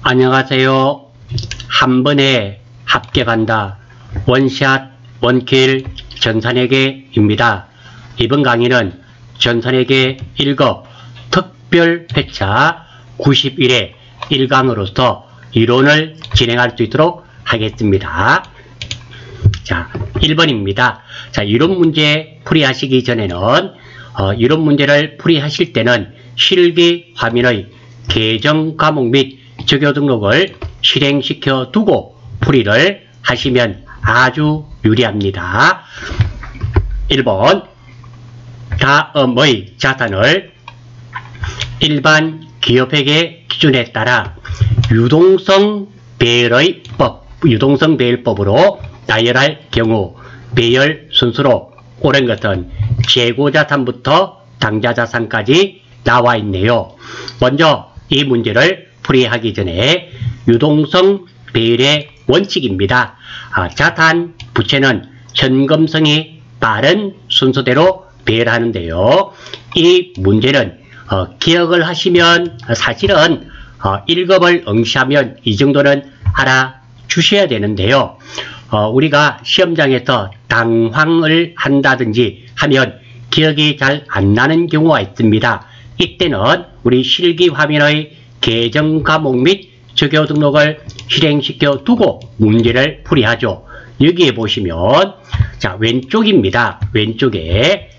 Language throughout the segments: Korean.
안녕하세요. 한 번에 합격한다. 원샷 원킬 전산회계입니다. 이번 강의는 전산회계 1급 특별 회차 91회 1강으로서 이론을 진행할 수 있도록 하겠습니다. 자, 1번입니다. 자, 이론 문제 풀이하시기 전에는 이론 문제를 풀이하실 때는 실기 화면의 계정 과목 및 적요 등록을 실행시켜 두고 풀이를 하시면 아주 유리합니다. 1번 다음의 자산을 일반 기업회계 기준에 따라 유동성 배열법으로 나열할 경우 배열 순서로 옳은 것은 재고자산부터 당좌자산까지 나와 있네요. 먼저 이 문제를 풀이하기 전에 유동성 배열의 원칙입니다. 자산, 부채는 현금성이 빠른 순서대로 배열하는데요. 이 문제는 기억을 하시면 사실은 1급을 응시하면 이 정도는 알아주셔야 되는데요. 우리가 시험장에서 당황을 한다든지 하면 기억이 잘 안 나는 경우가 있습니다. 이때는 우리 실기 화면의 계정 과목 및 적요 등록을 실행시켜 두고 문제를 풀이하죠. 여기에 보시면 자, 왼쪽입니다. 왼쪽에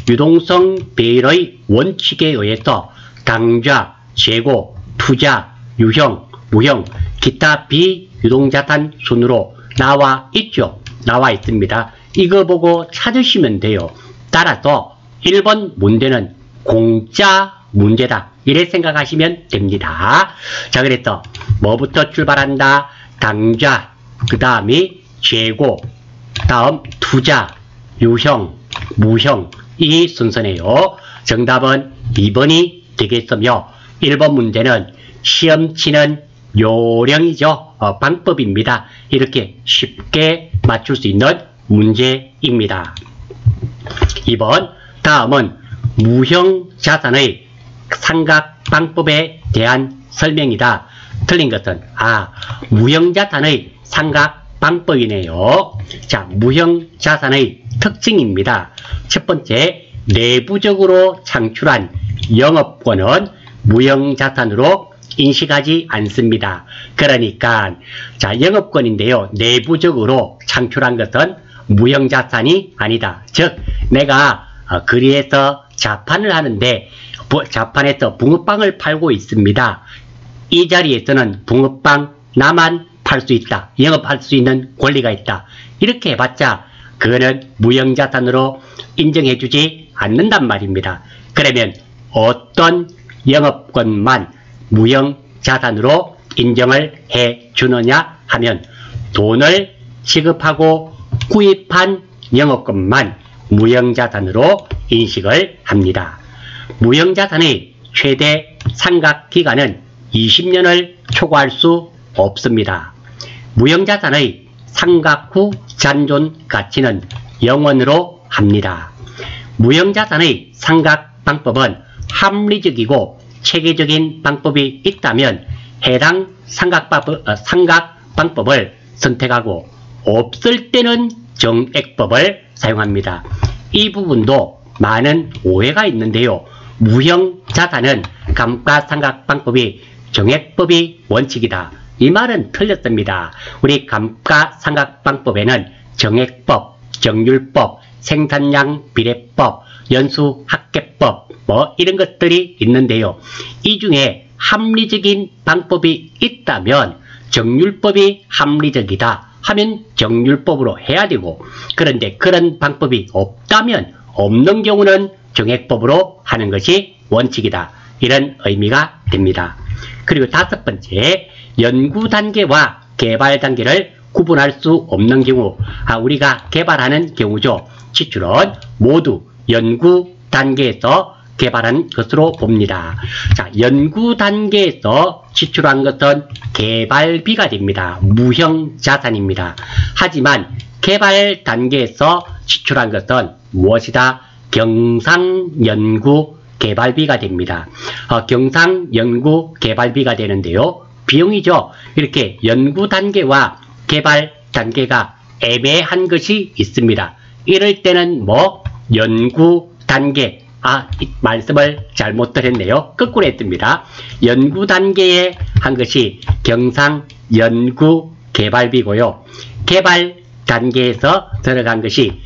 유동성 배열의 원칙에 의해서 당좌, 재고, 투자, 유형, 무형, 기타 비유동자산 순으로 나와 있죠. 나와 있습니다. 이거 보고 찾으시면 돼요. 따라서 1번 문제는 공짜 문제다. 이래 생각하시면 됩니다. 자, 그래서 뭐부터 출발한다? 당좌, 그 다음이 재고, 다음 투자, 유형, 무형, 이 순서네요. 정답은 2번이 되겠으며 1번 문제는 시험 치는 요령이죠. 방법입니다. 이렇게 쉽게 맞출 수 있는 문제입니다. 2번 다음은 무형 자산의 상각 방법에 대한 설명이다. 틀린 것은 무형 자산의 상각 방법이네요. 자, 무형 자산의 특징입니다. 첫 번째, 내부적으로 창출한 영업권은 무형 자산으로 인식하지 않습니다. 그러니까 자, 영업권인데요. 내부적으로 창출한 것은 무형 자산이 아니다. 즉, 내가 거리에서 자판을 하는데 자판에서 붕어빵을 팔고 있습니다. 이 자리에서는 붕어빵 나만 팔 수 있다. 영업할 수 있는 권리가 있다. 이렇게 해봤자 그거는 무형자산으로 인정해주지 않는단 말입니다. 그러면 어떤 영업권만 무형자산으로 인정을 해주느냐 하면 돈을 지급하고 구입한 영업권만 무형자산으로 인식을 합니다. 무형자산의 최대 상각기간은 20년을 초과할 수 없습니다. 무형자산의 상각 후 잔존 가치는 0원으로 합니다. 무형자산의 상각 방법은 합리적이고 체계적인 방법이 있다면 해당 상각 방법을 선택하고 없을 때는 정액법을 사용합니다. 이 부분도 많은 오해가 있는데요. 무형자산은 감가상각 방법이 정액법이 원칙이다. 이 말은 틀렸습니다. 우리 감가상각 방법에는 정액법, 정률법, 생산량 비례법, 연수합계법 이런 것들이 있는데요. 이 중에 합리적인 방법이 있다면 정률법이 합리적이다 하면 정률법으로 해야 되고, 그런데 그런 방법이 없다면 없는 경우는 정액법으로 하는 것이 원칙이다. 이런 의미가 됩니다. 그리고 다섯 번째, 연구 단계와 개발 단계를 구분할 수 없는 경우, 우리가 개발하는 경우죠. 지출은 모두 연구 단계에서 개발한 것으로 봅니다. 자, 연구 단계에서 지출한 것은 개발비가 됩니다. 무형 자산입니다. 하지만 개발 단계에서 지출한 것은 무엇이다? 경상연구 개발비가 됩니다. 경상연구 개발비가 되는데요. 비용이죠. 이렇게 연구 단계와 개발 단계가 애매한 것이 있습니다. 이럴 때는 뭐 연구 단계, 말씀을 잘못 드렸네요. 거꾸로 했습니다. 연구 단계에 한 것이 경상 연구 개발비고요. 개발 단계에서 들어간 것이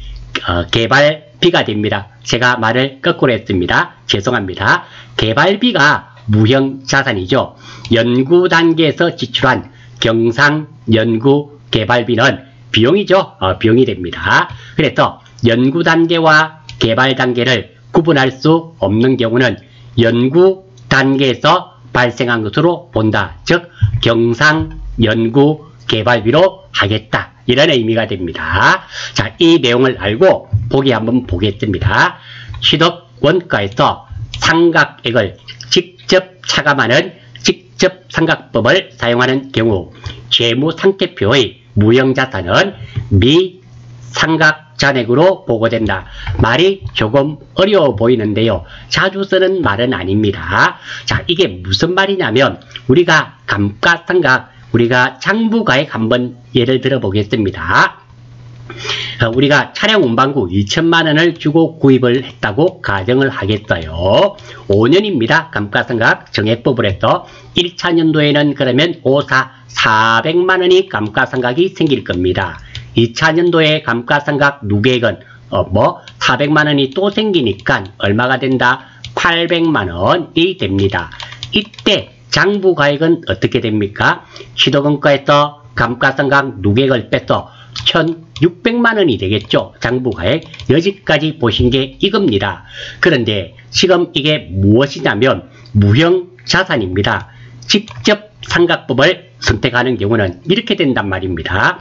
개발비가 됩니다. 제가 말을 거꾸로 했습니다. 죄송합니다. 개발비가 무형자산이죠. 연구 단계에서 지출한 경상 연구 개발비는 비용이죠. 비용이 됩니다. 그래서 연구 단계와 개발 단계를 구분할 수 없는 경우는 연구 단계에서 발생한 것으로 본다. 즉 경상 연구 개발비로 하겠다. 이런 의미가 됩니다. 자, 이 내용을 알고 보기 한번 보겠습니다. 취득 원가에서 상각액을 직접 차감하는 직접 상각법을 사용하는 경우 재무상태표의 무형자산은 미상각잔액으로 보고된다. 말이 조금 어려워 보이는데요. 자주 쓰는 말은 아닙니다. 자, 이게 무슨 말이냐면 우리가 감가상각, 우리가 장부가액 한번 예를 들어 보겠습니다. 우리가 차량 운반구 2천만원을 주고 구입을 했다고 가정을 하겠어요. 5년입니다. 감가상각 정액법을 해서 1차 년도에는 그러면 400만원이 감가상각이 생길 겁니다. 2차 년도에 감가상각 누계액은 400만원이 또 생기니까 얼마가 된다? 800만원이 됩니다. 이때 장부가액은 어떻게 됩니까? 취득원가에서 감가상각 누계액을 빼서 1600만원이 되겠죠. 장부가액. 여기까지 보신 게 이겁니다. 그런데 지금 이게 무엇이냐면 무형자산입니다. 직접 상각법을 선택하는 경우는 이렇게 된단 말입니다.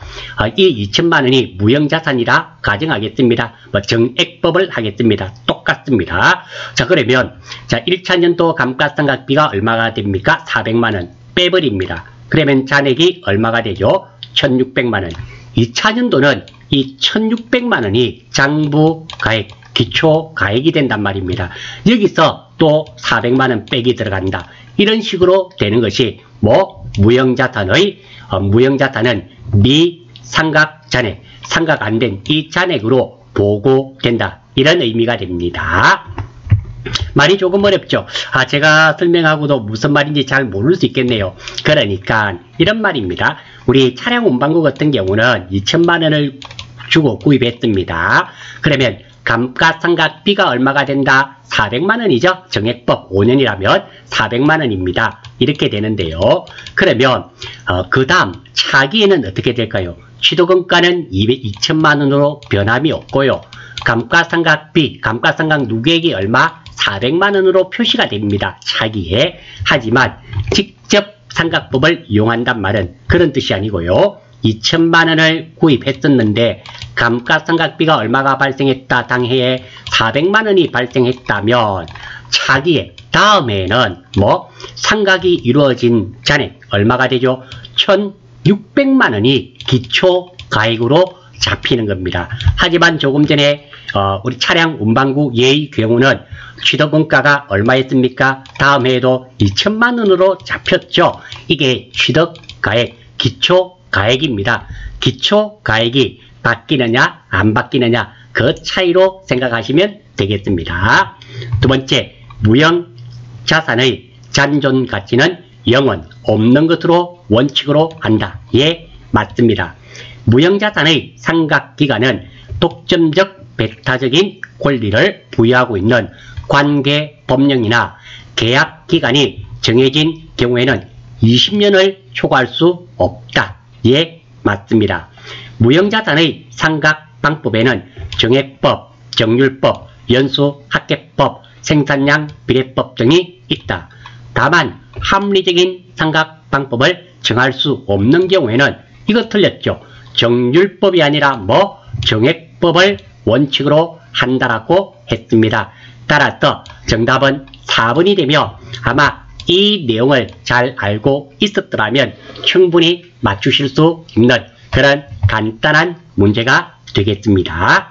이 2천만원이 무형자산이라 가정하겠습니다. 정액법을 하겠습니다. 똑같습니다. 자, 그러면 1차 년도 감가상각비가 얼마가 됩니까? 400만원 빼버립니다. 그러면 잔액이 얼마가 되죠? 1600만원. 2차 년도는 이 1600만원이 장부가액, 기초가액이 된단 말입니다. 여기서 또 400만원 빼기 들어간다. 이런 식으로 되는 것이 무형자산은 미상각잔액, 상각 안 된 이 잔액으로 보고된다. 이런 의미가 됩니다. 말이 조금 어렵죠. 제가 설명하고도 무슨 말인지 잘 모를 수 있겠네요. 그러니까 이런 말입니다. 우리 차량 운반구 같은 경우는 2천만원을 주고 구입했습니다. 그러면 감가상각비가 얼마가 된다? 400만원이죠. 정액법 5년이라면 400만원입니다. 이렇게 되는데요. 그러면 그 다음 차기에는 어떻게 될까요? 취득원가는 2천만원으로 변함이 없고요. 감가상각비, 감가상각 누계액이 얼마? 400만원으로 표시가 됩니다. 차기에. 하지만 직접 상각법을 이용한단 말은 그런 뜻이 아니고요. 2천만원을 구입했었는데 감가상각비가 얼마가 발생했다? 당해에 400만원이 발생했다면 차기에 다음에는 상각이 이루어진 잔액 얼마가 되죠? 1600만원이 기초가액으로 잡히는 겁니다. 하지만 조금 전에 우리 차량 운반구 예의 경우는 취득원가가 얼마였습니까? 다음 해에도 2천만원으로 잡혔죠. 이게 취득가액, 기초가액입니다. 기초가액이 바뀌느냐 안 바뀌느냐 그 차이로 생각하시면 되겠습니다. 두 번째, 무형자산의 잔존가치는 0은 없는 것으로 원칙으로 한다. 예, 맞습니다. 무형자산의 상각기간은 독점적 배타적인 권리를 부여하고 있는 관계법령이나 계약기간이 정해진 경우에는 20년을 초과할 수 없다. 예, 맞습니다. 무형자산의 상각방법에는 정액법, 정률법, 연수합계법, 생산량 비례법 등이 있다. 다만 합리적인 상각방법을 정할 수 없는 경우에는 이거 틀렸죠. 정률법이 아니라 정액법을 원칙으로 한다라고 했습니다. 따라서 정답은 4번이 되며 아마 이 내용을 잘 알고 있었더라면 충분히 맞추실 수 있는 그런 간단한 문제가 되겠습니다.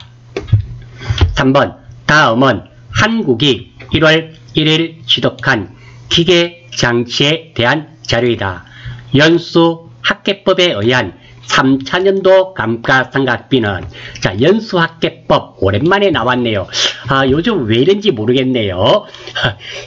3번, 다음은 한국이 1월 1일 취득한 기계장치에 대한 자료이다. 연수합계법에 의한 3차년도 감가상각비는, 자, 연수합계법 오랜만에 나왔네요. 요즘 왜 이런지 모르겠네요.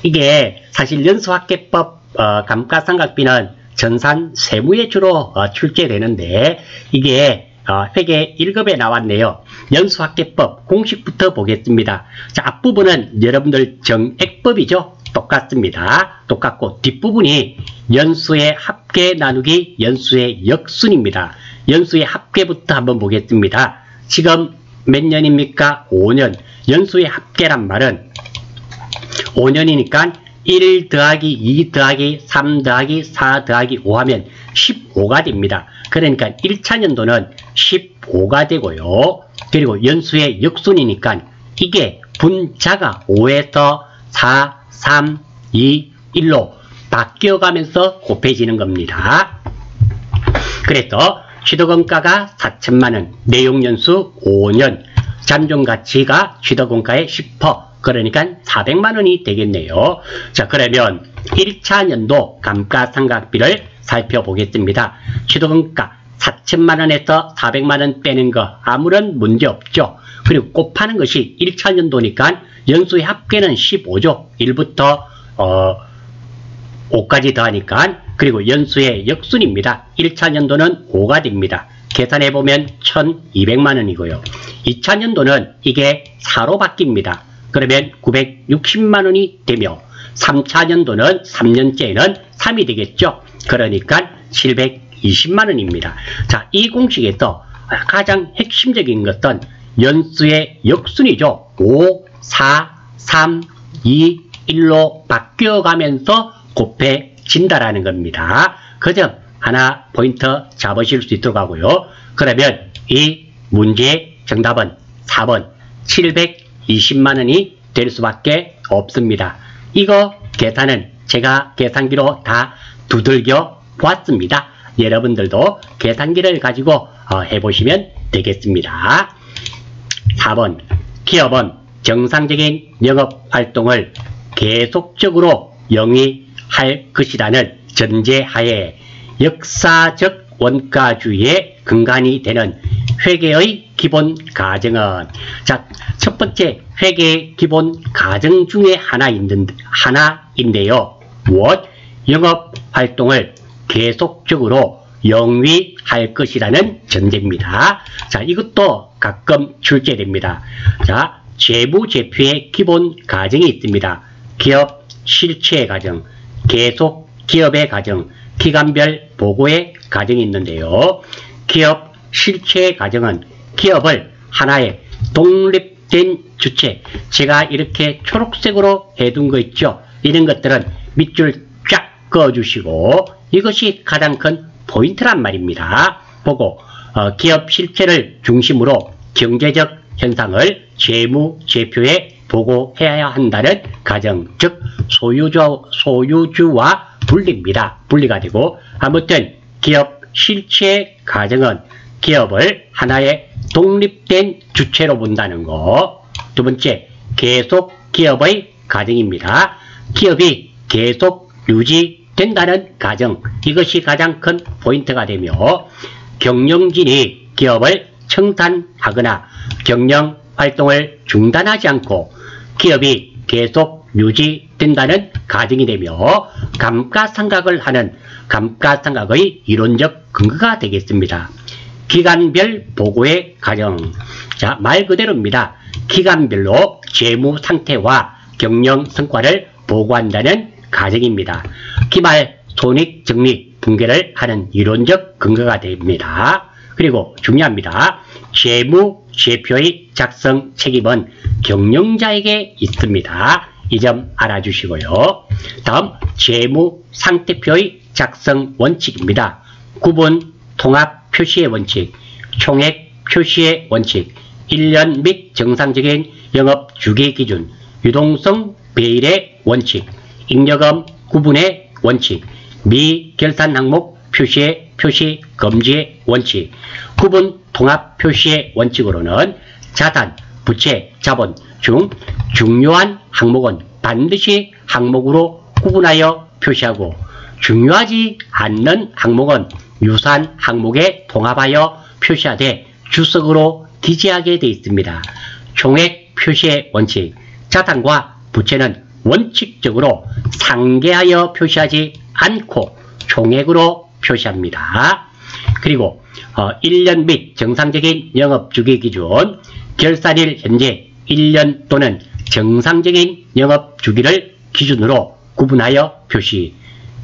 이게 사실 연수합계법 감가상각비는 전산 세무에 주로 출제되는데, 이게 회계 1급에 나왔네요. 연수합계법 공식부터 보겠습니다. 자, 앞부분은 여러분들 정액법이죠. 똑같습니다. 똑같고 뒷부분이 연수의 합계 나누기 연수의 역순입니다. 연수의 합계부터 한번 보겠습니다. 지금 몇 년입니까? 5년. 연수의 합계란 말은 5년이니까 1 더하기 2 더하기 3 더하기 4 더하기 5 하면 15가 됩니다. 그러니까 1차 연도는 15가 되고요. 그리고 연수의 역순이니까 이게 분자가 5에서 4, 3, 2, 1로 바뀌어가면서 곱해지는 겁니다. 그래서 취득원가가 4천만원, 내용연수 5년, 잠정가치가 취득원가의 10%, 그러니까 400만원이 되겠네요. 자, 그러면 1차 연도 감가상각비를 살펴보겠습니다. 취득원가 4천만원에서 400만원 빼는 거 아무런 문제 없죠. 그리고 곱하는 것이 1차 연도니까 연수의 합계는 15죠. 1부터 5까지 더하니까. 그리고 연수의 역순입니다. 1차 연도는 5가 됩니다. 계산해보면 1200만원이고요. 2차 연도는 이게 4로 바뀝니다. 그러면 960만원이 되며 3차 연도는 3년째에는 3이 되겠죠. 그러니까 720만원입니다. 자, 이 공식에서 가장 핵심적인 것은 연수의 역순이죠. 5, 4, 3, 2, 1로 바뀌어가면서 곱해진다라는 겁니다. 그 점 하나 포인트 잡으실 수 있도록 하고요. 그러면 이 문제의 정답은 4번 720만원이 될 수밖에 없습니다. 이거 계산은 제가 계산기로 다 두들겨 보았습니다. 여러분들도 계산기를 가지고 해보시면 되겠습니다. 4번 기업은 정상적인 영업활동을 계속적으로 영위할 것이라는 전제하에 역사적 원가주의의 근간이 되는 회계의 기본 가정은, 자, 첫 번째 회계의 기본 가정 중에 하나인데요. 무엇? 영업활동을 계속적으로 영위할 것이라는 전제입니다. 자, 이것도 가끔 출제됩니다. 자, 재무제표의 기본 가정이 있습니다. 기업 실체 가정, 계속 기업의 가정, 기간별 보고의 가정이 있는데요. 기업 실체 가정은 기업을 하나의 독립된 주체, 제가 이렇게 초록색으로 해둔 거 있죠. 이런 것들은 밑줄 쫙 그어주시고 이것이 가장 큰 포인트란 말입니다. 보고 기업 실체를 중심으로 경제적 현상을 재무제표에 보고해야 한다는 가정, 즉 소유주와 분리가 되고, 아무튼 기업 실체 가정은 기업을 하나의 독립된 주체로 본다는 거. 두 번째, 계속 기업의 가정입니다. 기업이 계속 유지된다는 가정, 이것이 가장 큰 포인트가 되며, 경영진이 기업을 청산하거나 경영 활동을 중단하지 않고 기업이 계속 유지된다는 가정이 되며 감가상각을 하는 감가상각의 이론적 근거가 되겠습니다. 기간별 보고의 가정, 자, 말 그대로입니다. 기간별로 재무 상태와 경영 성과를 보고한다는 가정입니다. 기말 손익 정리 분괴를 하는 이론적 근거가 됩니다. 그리고 중요합니다. 재무제표의 작성 책임은 경영자에게 있습니다. 이 점 알아주시고요. 다음 재무상태표의 작성 원칙입니다. 구분 통합 표시의 원칙, 총액 표시의 원칙, 1년 및 정상적인 영업 주기 기준, 유동성 배일의 원칙, 잉여금 구분의 원칙, 미결산 항목 표시 금지의 원칙, 구분 통합 표시의 원칙으로는 자산, 부채, 자본 중 중요한 항목은 반드시 항목으로 구분하여 표시하고 중요하지 않는 항목은 유사한 항목에 통합하여 표시하되 주석으로 기재하게 되어 있습니다. 총액 표시의 원칙. 자산과 부채는 원칙적으로 상계하여 표시하지 않고 총액으로 표시합니다. 그리고 1년 및 정상적인 영업주기 기준, 결산일 현재 1년 또는 정상적인 영업주기를 기준으로 구분하여 표시.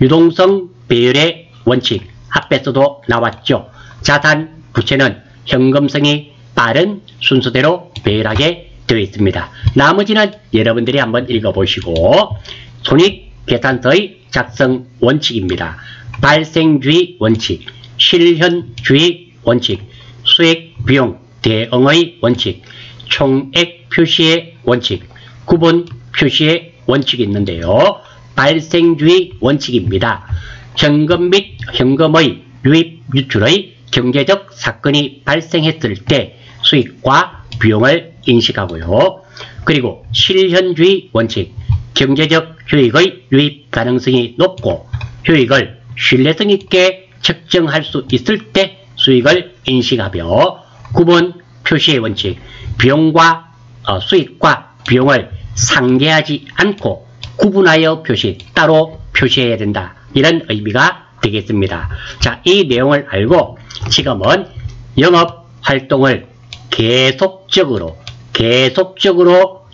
유동성 배열의 원칙, 앞에서도 나왔죠. 자산, 부채는 현금성이 빠른 순서대로 배열하게 되어 있습니다. 나머지는 여러분들이 한번 읽어보시고, 손익계산서의 작성 원칙입니다. 발생주의 원칙, 실현주의 원칙, 수익, 비용, 대응의 원칙, 총액 표시의 원칙, 구분 표시의 원칙이 있는데요. 발생주의 원칙입니다. 현금 및 현금의 유입, 유출의 경제적 사건이 발생했을 때 수익과 비용을 인식하고요. 그리고 실현주의 원칙, 경제적 효익의 유입 가능성이 높고 효익을 신뢰성 있게 측정할 수 있을 때 수익을 인식하며, 구분 표시의 원칙, 비용과 수익과 비용을 상계하지 않고 구분하여 표시, 따로 표시해야 된다. 이런 의미가 되겠습니다. 자, 이 내용을 알고 지금은 영업활동을 계속적으로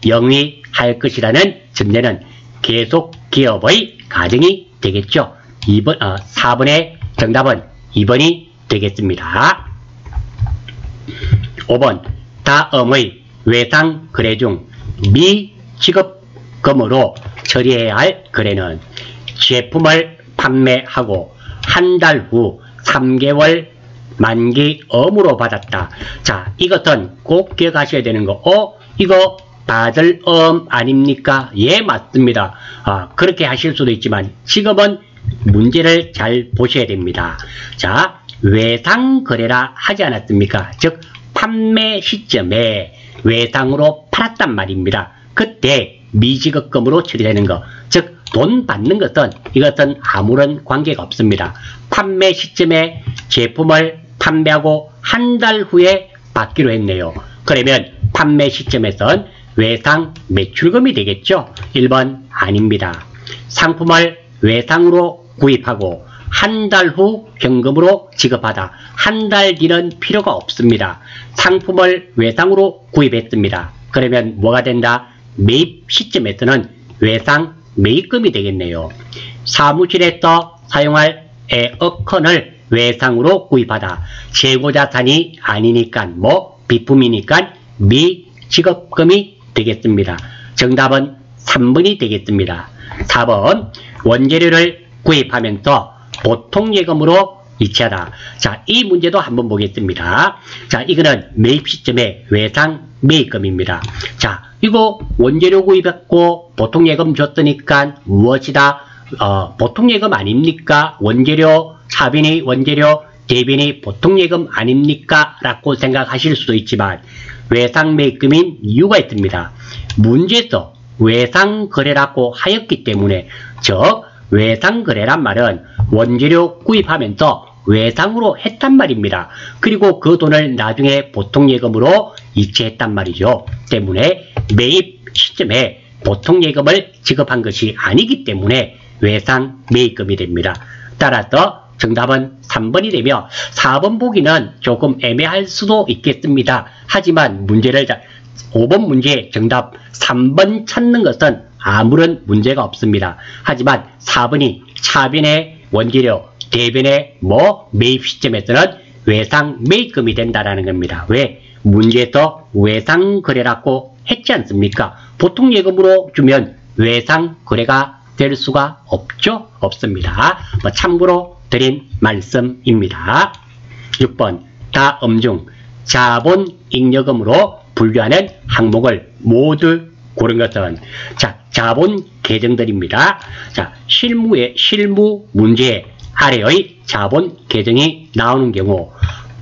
영위할 것이라는 전제는 계속 기업의 가정이 되겠죠. 4번의 정답은 2번이 되겠습니다. 5번, 다음의 외상 거래 중 미지급금으로 처리해야 할 거래는 제품을 판매하고 한 달 후 3개월 만기 엄으로 받았다. 자, 이것은 꼭 기억하셔야 되는 거. 이거 받을 아닙니까? 예, 맞습니다. 그렇게 하실 수도 있지만 지금은 문제를 잘 보셔야 됩니다. 자, 외상거래라 하지 않았습니까? 즉 판매 시점에 외상으로 팔았단 말입니다. 그때 미지급금으로 처리되는 것, 즉 돈 받는 것은 이것은 아무런 관계가 없습니다. 판매 시점에 제품을 판매하고 한 달 후에 받기로 했네요. 그러면 판매 시점에선 외상 매출금이 되겠죠? 1번 아닙니다. 상품을 외상으로 구입하고 한 달 후 현금으로 지급하다. 한 달 뒤는 필요가 없습니다. 상품을 외상으로 구입했습니다. 그러면 뭐가 된다? 매입 시점에서는 외상 매입금이 되겠네요. 사무실에서 사용할 에어컨을 외상으로 구입하다. 재고자산이 아니니까 비품이니까 미지급금이 되겠습니다. 정답은 3번이 되겠습니다. 4번, 원재료를 구입하면서 보통예금으로 이체하다. 자, 이 문제도 한번 보겠습니다. 자, 이거는 매입 시점의 외상 매입금입니다. 자, 이거 원재료 구입했고 보통예금 줬으니까 무엇이다? 보통예금 아닙니까? 원재료, 차빈이 원재료, 대빈이 보통예금 아닙니까? 라고 생각하실 수도 있지만 외상 매입금인 이유가 있습니다. 문제에서 외상거래라고 하였기 때문에, 즉 외상거래란 말은 원재료 구입하면서 외상으로 했단 말입니다. 그리고 그 돈을 나중에 보통예금으로 이체했단 말이죠. 때문에 매입 시점에 보통예금을 지급한 것이 아니기 때문에 외상 매입금이 됩니다. 따라서 정답은 3번이 되며 4번 보기는 조금 애매할 수도 있겠습니다. 하지만 5번 문제 정답 3번 찾는 것은 아무런 문제가 없습니다. 하지만 4번이 차변의 원재료, 대변의 매입 시점에서는 외상 매입금이 된다라는 겁니다. 왜? 문제에서 외상거래라고 했지 않습니까? 보통 예금으로 주면 외상거래가 될 수가 없죠? 없습니다. 참고로 드린 말씀입니다. 6번, 다음 중 자본잉여금으로 분류하는 항목을 모두 고른 것은, 자, 자본 계정들입니다. 자, 실무 문제에 아래의 자본 계정이 나오는 경우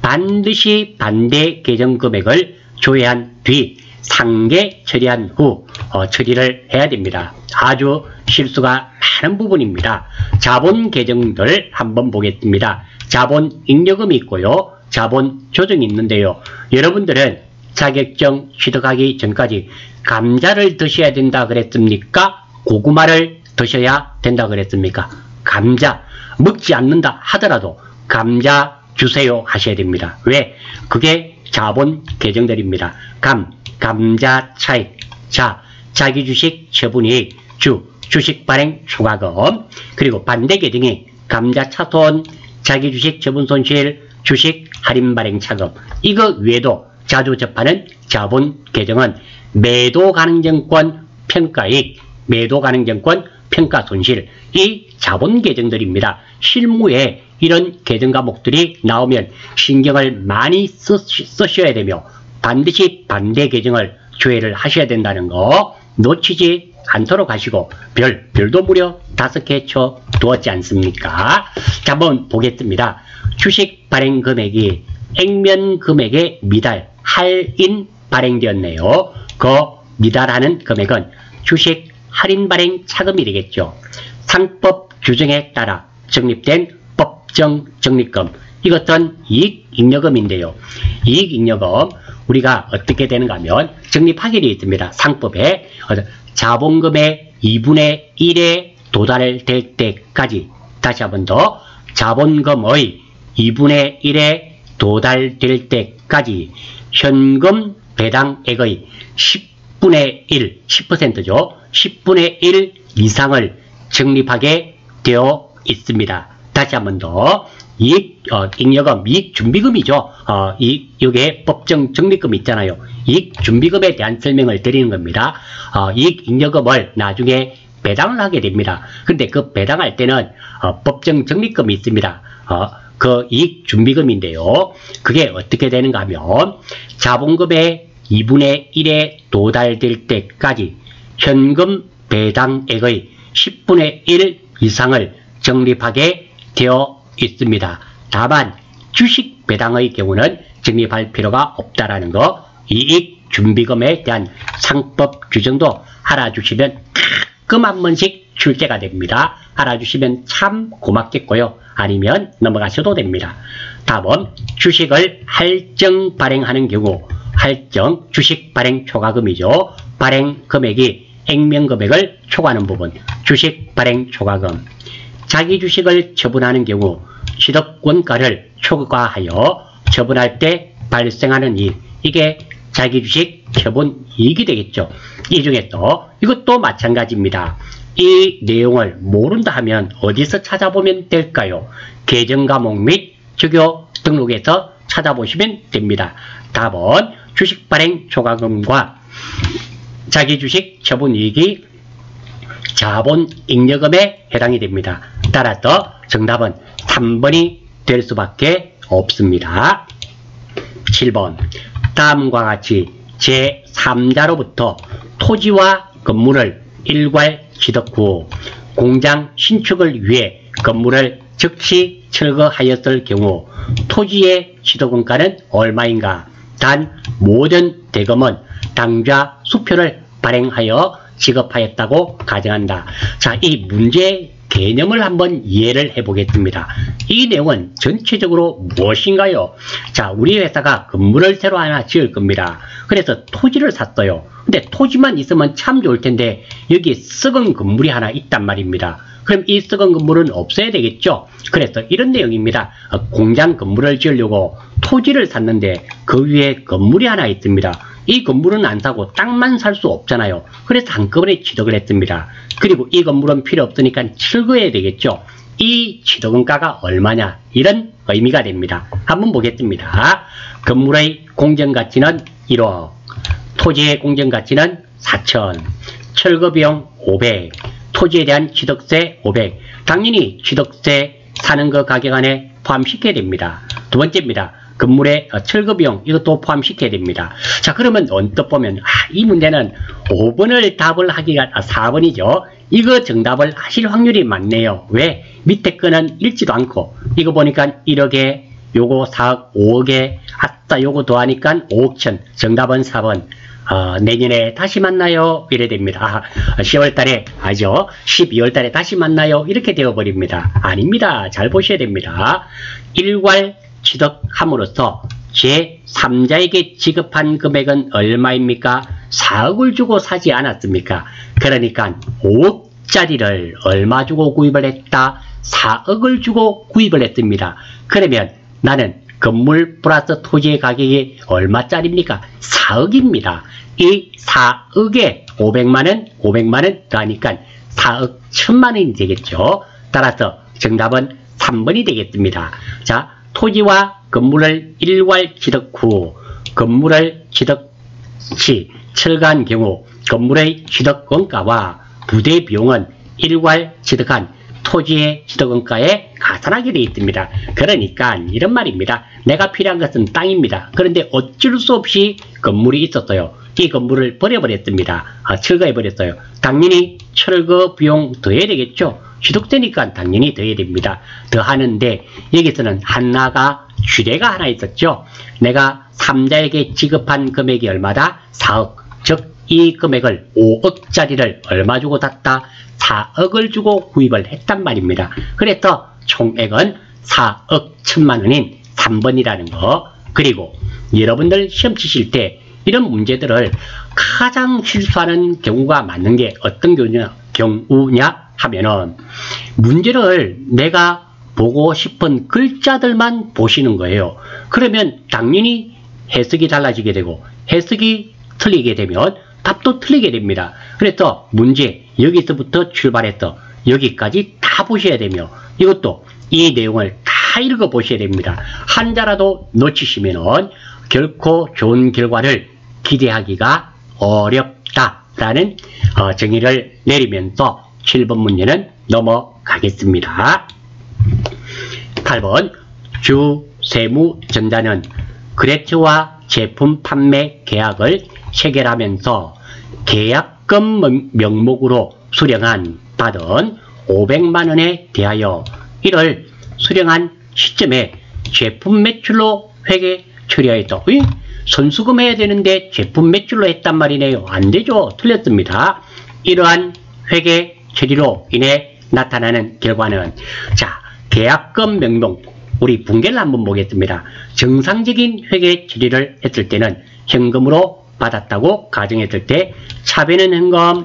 반드시 반대 계정 금액을 조회한 뒤 상계 처리한 후 처리를 해야 됩니다. 아주 실수가 많은 부분입니다. 자본 계정들 한번 보겠습니다. 자본 잉여금이 있고요. 자본 조정이 있는데요. 여러분들은 자격증 취득하기 전까지 감자를 드셔야 된다 그랬습니까? 고구마를 드셔야 된다 그랬습니까? 감자 먹지 않는다 하더라도 감자 주세요 하셔야 됩니다. 왜? 그게 자본 계정들입니다. 감자 차익, 자기 주식 처분이익, 주식 발행 초과금, 그리고 반대 계정이 감자 차손, 자기 주식 처분 손실, 주식 할인 발행 차금. 이거 외에도 자주 접하는 자본 계정은 매도 가능증권 평가이익, 매도 가능증권 평가 손실, 이 자본 계정들입니다. 실무에 이런 계정 과목들이 나오면 신경을 많이 쓰셔야 되며 반드시 반대 계정을 조회를 하셔야 된다는 거 놓치지 않도록 하시고 별도 무려 5개 쳐 두었지 않습니까? 자, 한번 보겠습니다. 주식 발행 금액이 액면 금액에 미달 할인 발행되었네요. 그 미달하는 금액은 주식 할인 발행 차금이 되겠죠. 상법 규정에 따라 적립된 법정 적립금, 이것은 이익잉여금인데요. 이익잉여금 우리가 어떻게 되는가 하면 적립하게 되어 있습니다. 상법에 자본금의 2분의 1에 도달될 때까지, 다시 한번 더, 자본금의 2분의 1에 도달될 때까지 현금 배당액의 10분의 1, 10%죠. 10분의 1 이상을 적립하게 되어 있습니다. 다시 한번 더, 잉여금, 이익준비금이죠. 여기에 법정 적립금 있잖아요. 이익준비금에 대한 설명을 드리는 겁니다. 이익잉여금을 나중에 배당을 하게 됩니다. 근데 그 배당할 때는 법정 적립금이 있습니다. 그 이익준비금인데요. 그게 어떻게 되는가 하면 자본금의 2분의 1에 도달될 때까지 현금 배당액의 10분의 1 이상을 적립하게 되어 있습니다. 다만 주식 배당의 경우는 적립할 필요가 없다라는 거, 이익준비금에 대한 상법 규정도 알아주시면 가끔 한 번씩 출제가 됩니다. 알아주시면 참 고맙겠고요. 아니면 넘어가셔도 됩니다. 다음은 주식을 할증 발행하는 경우, 할증 주식 발행 초과금이죠. 발행 금액이 액면 금액을 초과하는 부분, 주식 발행 초과금. 자기 주식을 처분하는 경우 취득원가를 초과하여 처분할 때 발생하는 이익, 이게 자기 주식 처분 이익이 되겠죠. 이 중에 또 이것도 마찬가지입니다. 이 내용을 모른다 하면 어디서 찾아보면 될까요? 계정 과목 및 주교 등록에서 찾아보시면 됩니다. 답은 주식 발행 초과금과 자기 주식 처분 이익이 자본 잉여금에 해당이 됩니다. 따라서 정답은 3번이 될 수밖에 없습니다. 7번, 다음과 같이 제3자로부터 토지와 건물을 일괄 취득 후 공장 신축을 위해 건물을 즉시 철거하였을 경우 토지의 취득원가는 얼마인가? 단 모든 대금은 당좌 수표를 발행하여 지급하였다고 가정한다. 자, 이 문제 개념을 한번 이해를 해보겠습니다. 이 내용은 전체적으로 무엇인가요? 자, 우리 회사가 건물을 새로 하나 지을 겁니다. 그래서 토지를 샀어요. 근데 토지만 있으면 참 좋을 텐데 여기 썩은 건물이 하나 있단 말입니다. 그럼 이 썩은 건물은 없애야 되겠죠? 그래서 이런 내용입니다. 공장 건물을 지으려고 토지를 샀는데 그 위에 건물이 하나 있습니다. 이 건물은 안 사고 땅만 살 수 없잖아요. 그래서 한꺼번에 취득을 했습니다. 그리고 이 건물은 필요 없으니까 철거해야 되겠죠. 이 취득원가가 얼마냐, 이런 의미가 됩니다. 한번 보겠습니다. 건물의 공정가치는 1억, 토지의 공정가치는 4천, 철거비용 500, 토지에 대한 취득세 500. 당연히 취득세 사는 거 가격 안에 포함시켜야 됩니다. 두 번째입니다. 건물의 철거비용, 이것도 포함시켜야 됩니다. 자, 그러면 언뜻 보면 이 문제는 5번을 답을 하기가 4번이죠. 이거 정답을 하실 확률이 많네요. 왜? 밑에 거는 읽지도 않고 이거 보니까 1억에 요거 4억 5억에 아따 요거 더하니까 5억 천. 정답은 4번. 내년에 다시 만나요. 이래 됩니다. 10월 달에, 12월 달에 다시 만나요. 이렇게 되어버립니다. 아닙니다. 잘 보셔야 됩니다. 일괄 취득함으로써 제3자에게 지급한 금액은 얼마입니까? 4억을 주고 사지 않았습니까? 그러니까 5억짜리를 얼마 주고 구입을 했다? 4억을 주고 구입을 했습니다. 그러면 나는 건물 플러스 토지의 가격이 얼마짜리입니까? 4억입니다. 이 4억에 500만원 더하니까 4억 1000만원이 되겠죠. 따라서 정답은 3번이 되겠습니다. 자, 토지와 건물을 일괄 취득 후 건물을 취득 시 철거한 경우 건물의 취득 원가와 부대 비용은 일괄 취득한 토지의 취득원가에 가산하게 되어 있습니다. 그러니까 이런 말입니다. 내가 필요한 것은 땅입니다. 그런데 어쩔 수 없이 건물이 있었어요. 이 건물을 버려버렸습니다. 철거해버렸어요. 당연히 철거 비용 더해야 되겠죠. 취득되니까 당연히 더해야 됩니다. 더하는데 여기서는 하나가 주례가 하나 있었죠. 내가 3자에게 지급한 금액이 얼마다? 4억. 즉 이 금액을 5억짜리를 얼마 주고 샀다? 4억을 주고 구입을 했단 말입니다. 그래서 총액은 4억 1000만원인 3번이라는 거. 그리고 여러분들 시험 치실 때 이런 문제들을 가장 실수하는 경우가 많은 게 어떤 경우냐 하면은 문제를 내가 보고 싶은 글자들만 보시는 거예요. 그러면 당연히 해석이 달라지게 되고 해석이 틀리게 되면 답도 틀리게 됩니다. 그래서 문제 여기서부터 출발해서 여기까지 다 보셔야 되며 이것도 이 내용을 다 읽어보셔야 됩니다. 한자라도 놓치시면은 결코 좋은 결과를 기대하기가 어렵다라는 정의를 내리면서 7번 문제는 넘어가겠습니다. 8번 주 세무전자는 거래처와 제품 판매 계약을 체결하면서 계약금 명목으로 수령한 받은 500만원에 대하여 이를 수령한 시점에 제품 매출로 회계 처리하였다. 선수금 해야 되는데 제품 매출로 했단 말이네요. 안되죠. 틀렸습니다. 이러한 회계 처리로 인해 나타나는 결과는 자 계약금 명목 우리 분계를 한번 보겠습니다. 정상적인 회계 처리를 했을 때는 현금으로 받았다고 가정했을 때 차변은 현금,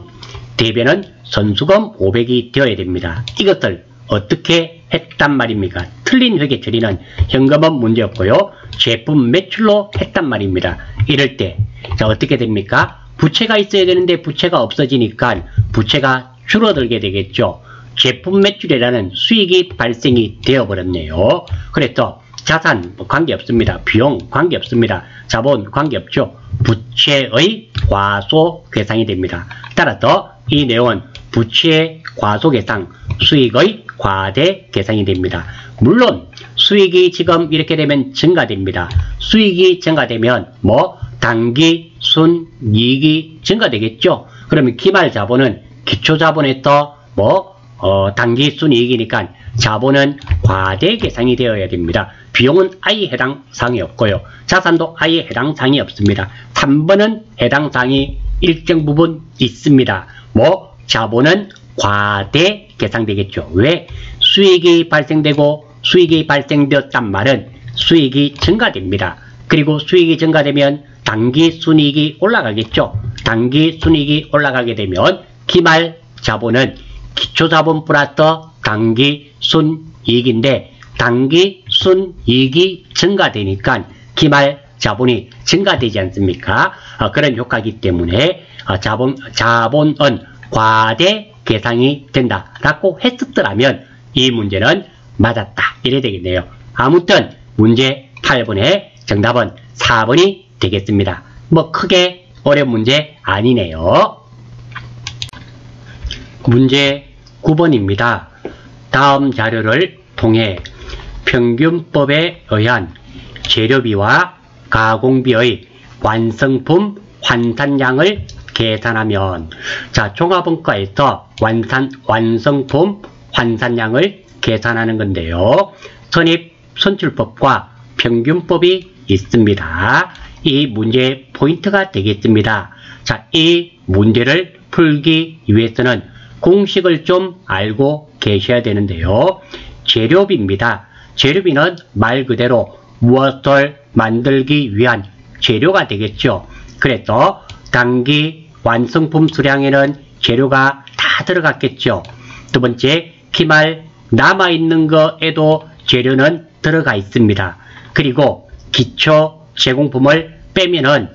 대변은 선수금 500이 되어야 됩니다. 이것을 어떻게 했단 말입니까? 틀린 회계 처리는 현금은 문제였고요. 제품 매출로 했단 말입니다. 이럴 때 자 어떻게 됩니까? 부채가 있어야 되는데 부채가 없어지니까 부채가 줄어들게 되겠죠. 제품 매출이라는 수익이 발생이 되어버렸네요. 그래서 자산 관계없습니다. 비용 관계없습니다. 자본 관계없죠. 부채의 과소계상이 됩니다. 따라서 이 내용은 부채의 과소계상, 수익의 과대계상이 됩니다. 물론 수익이 지금 이렇게 되면 증가됩니다. 수익이 증가되면 단기 순이익이 증가되겠죠. 그러면 기말자본은 기초자본에서 단기 순이익이니까 자본은 과대계상이 되어야 됩니다. 비용은 아예 해당 사항이 없고요. 자산도 아예 해당 사항이 없습니다. 3번은 해당 사항이 일정 부분 있습니다. 자본은 과대계상되겠죠. 왜? 수익이 발생되고 수익이 발생되었단 말은 수익이 증가됩니다. 그리고 수익이 증가되면 단기 순이익이 올라가겠죠. 단기 순이익이 올라가게 되면 기말 자본은 기초자본 플러스 단기 순이익인데 단기 순이익이 증가되니까 기말 자본이 증가되지 않습니까? 그런 효과이기 때문에 자본은 과대 계상이 된다라고 했었더라면 이 문제는 맞았다 이래 되겠네요. 아무튼 문제 8번의 정답은 4번이 되겠습니다. 크게 어려운 문제 아니네요. 문제 9번입니다. 다음 자료를 통해 평균법에 의한 재료비와 가공비의 완성품 환산량을 계산하면 자 종합원가에서 완성품 환산량을 계산하는 건데요. 선입선출법과 평균법이 있습니다. 이 문제의 포인트가 되겠습니다. 자, 이 문제를 풀기 위해서는 공식을 좀 알고 계셔야 되는데요. 재료비입니다. 재료비는 말 그대로 무엇을 만들기 위한 재료가 되겠죠. 그래서 단기 완성품 수량에는 재료가 다 들어갔겠죠. 두 번째, 기말 남아있는 거에도 재료는 들어가 있습니다. 그리고 기초 제공품을 빼면은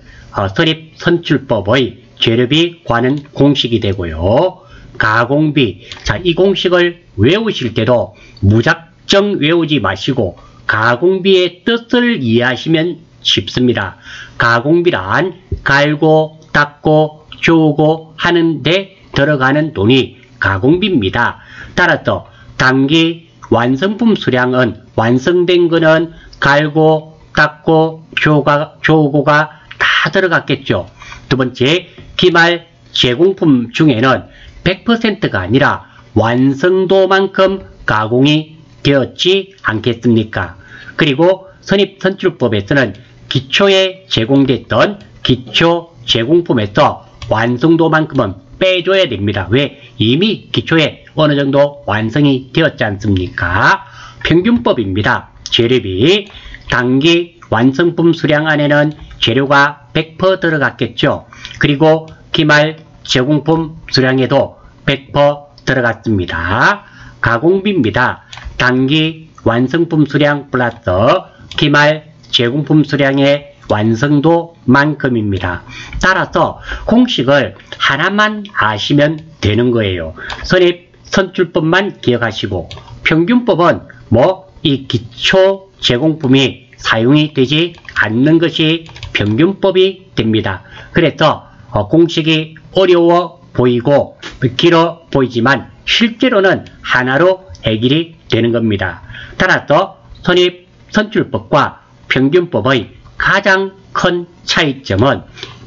선입 선출법의 재료비 과는 공식이 되고요. 가공비, 자, 이 공식을 외우실 때도 무작정 외우지 마시고 가공비의 뜻을 이해하시면 쉽습니다. 가공비란 갈고 닦고 쪼고 하는데 들어가는 돈이 가공비입니다. 따라서 단기 완성품 수량은 완성된 거는 갈고 닦고 쪼고가 다 들어갔겠죠. 두 번째, 기말 제공품 중에는 100%가 아니라 완성도만큼 가공이 되었지 않겠습니까? 그리고 선입선출법에서는 기초에 제공됐던 기초 제공품에서 완성도만큼은 빼줘야 됩니다. 왜? 이미 기초에 어느 정도 완성이 되었지 않습니까? 평균법입니다. 재료비, 단기 완성품 수량 안에는 재료가 100% 들어갔겠죠. 그리고 기말 제공품 수량에도 100% 들어갔습니다. 가공비입니다. 단기 완성품 수량 플러스 기말 제공품 수량의 완성도만큼입니다. 따라서 공식을 하나만 아시면 되는 거예요. 선입 선출법만 기억하시고 평균법은 이 기초 제공품이 사용이 되지 않는 것이 평균법이 됩니다. 그래서 공식이 어려워 보이고 길어 보이지만 실제로는 하나로 해결이 되는 겁니다. 따라서 선입 선출법과 평균법의 가장 큰 차이점은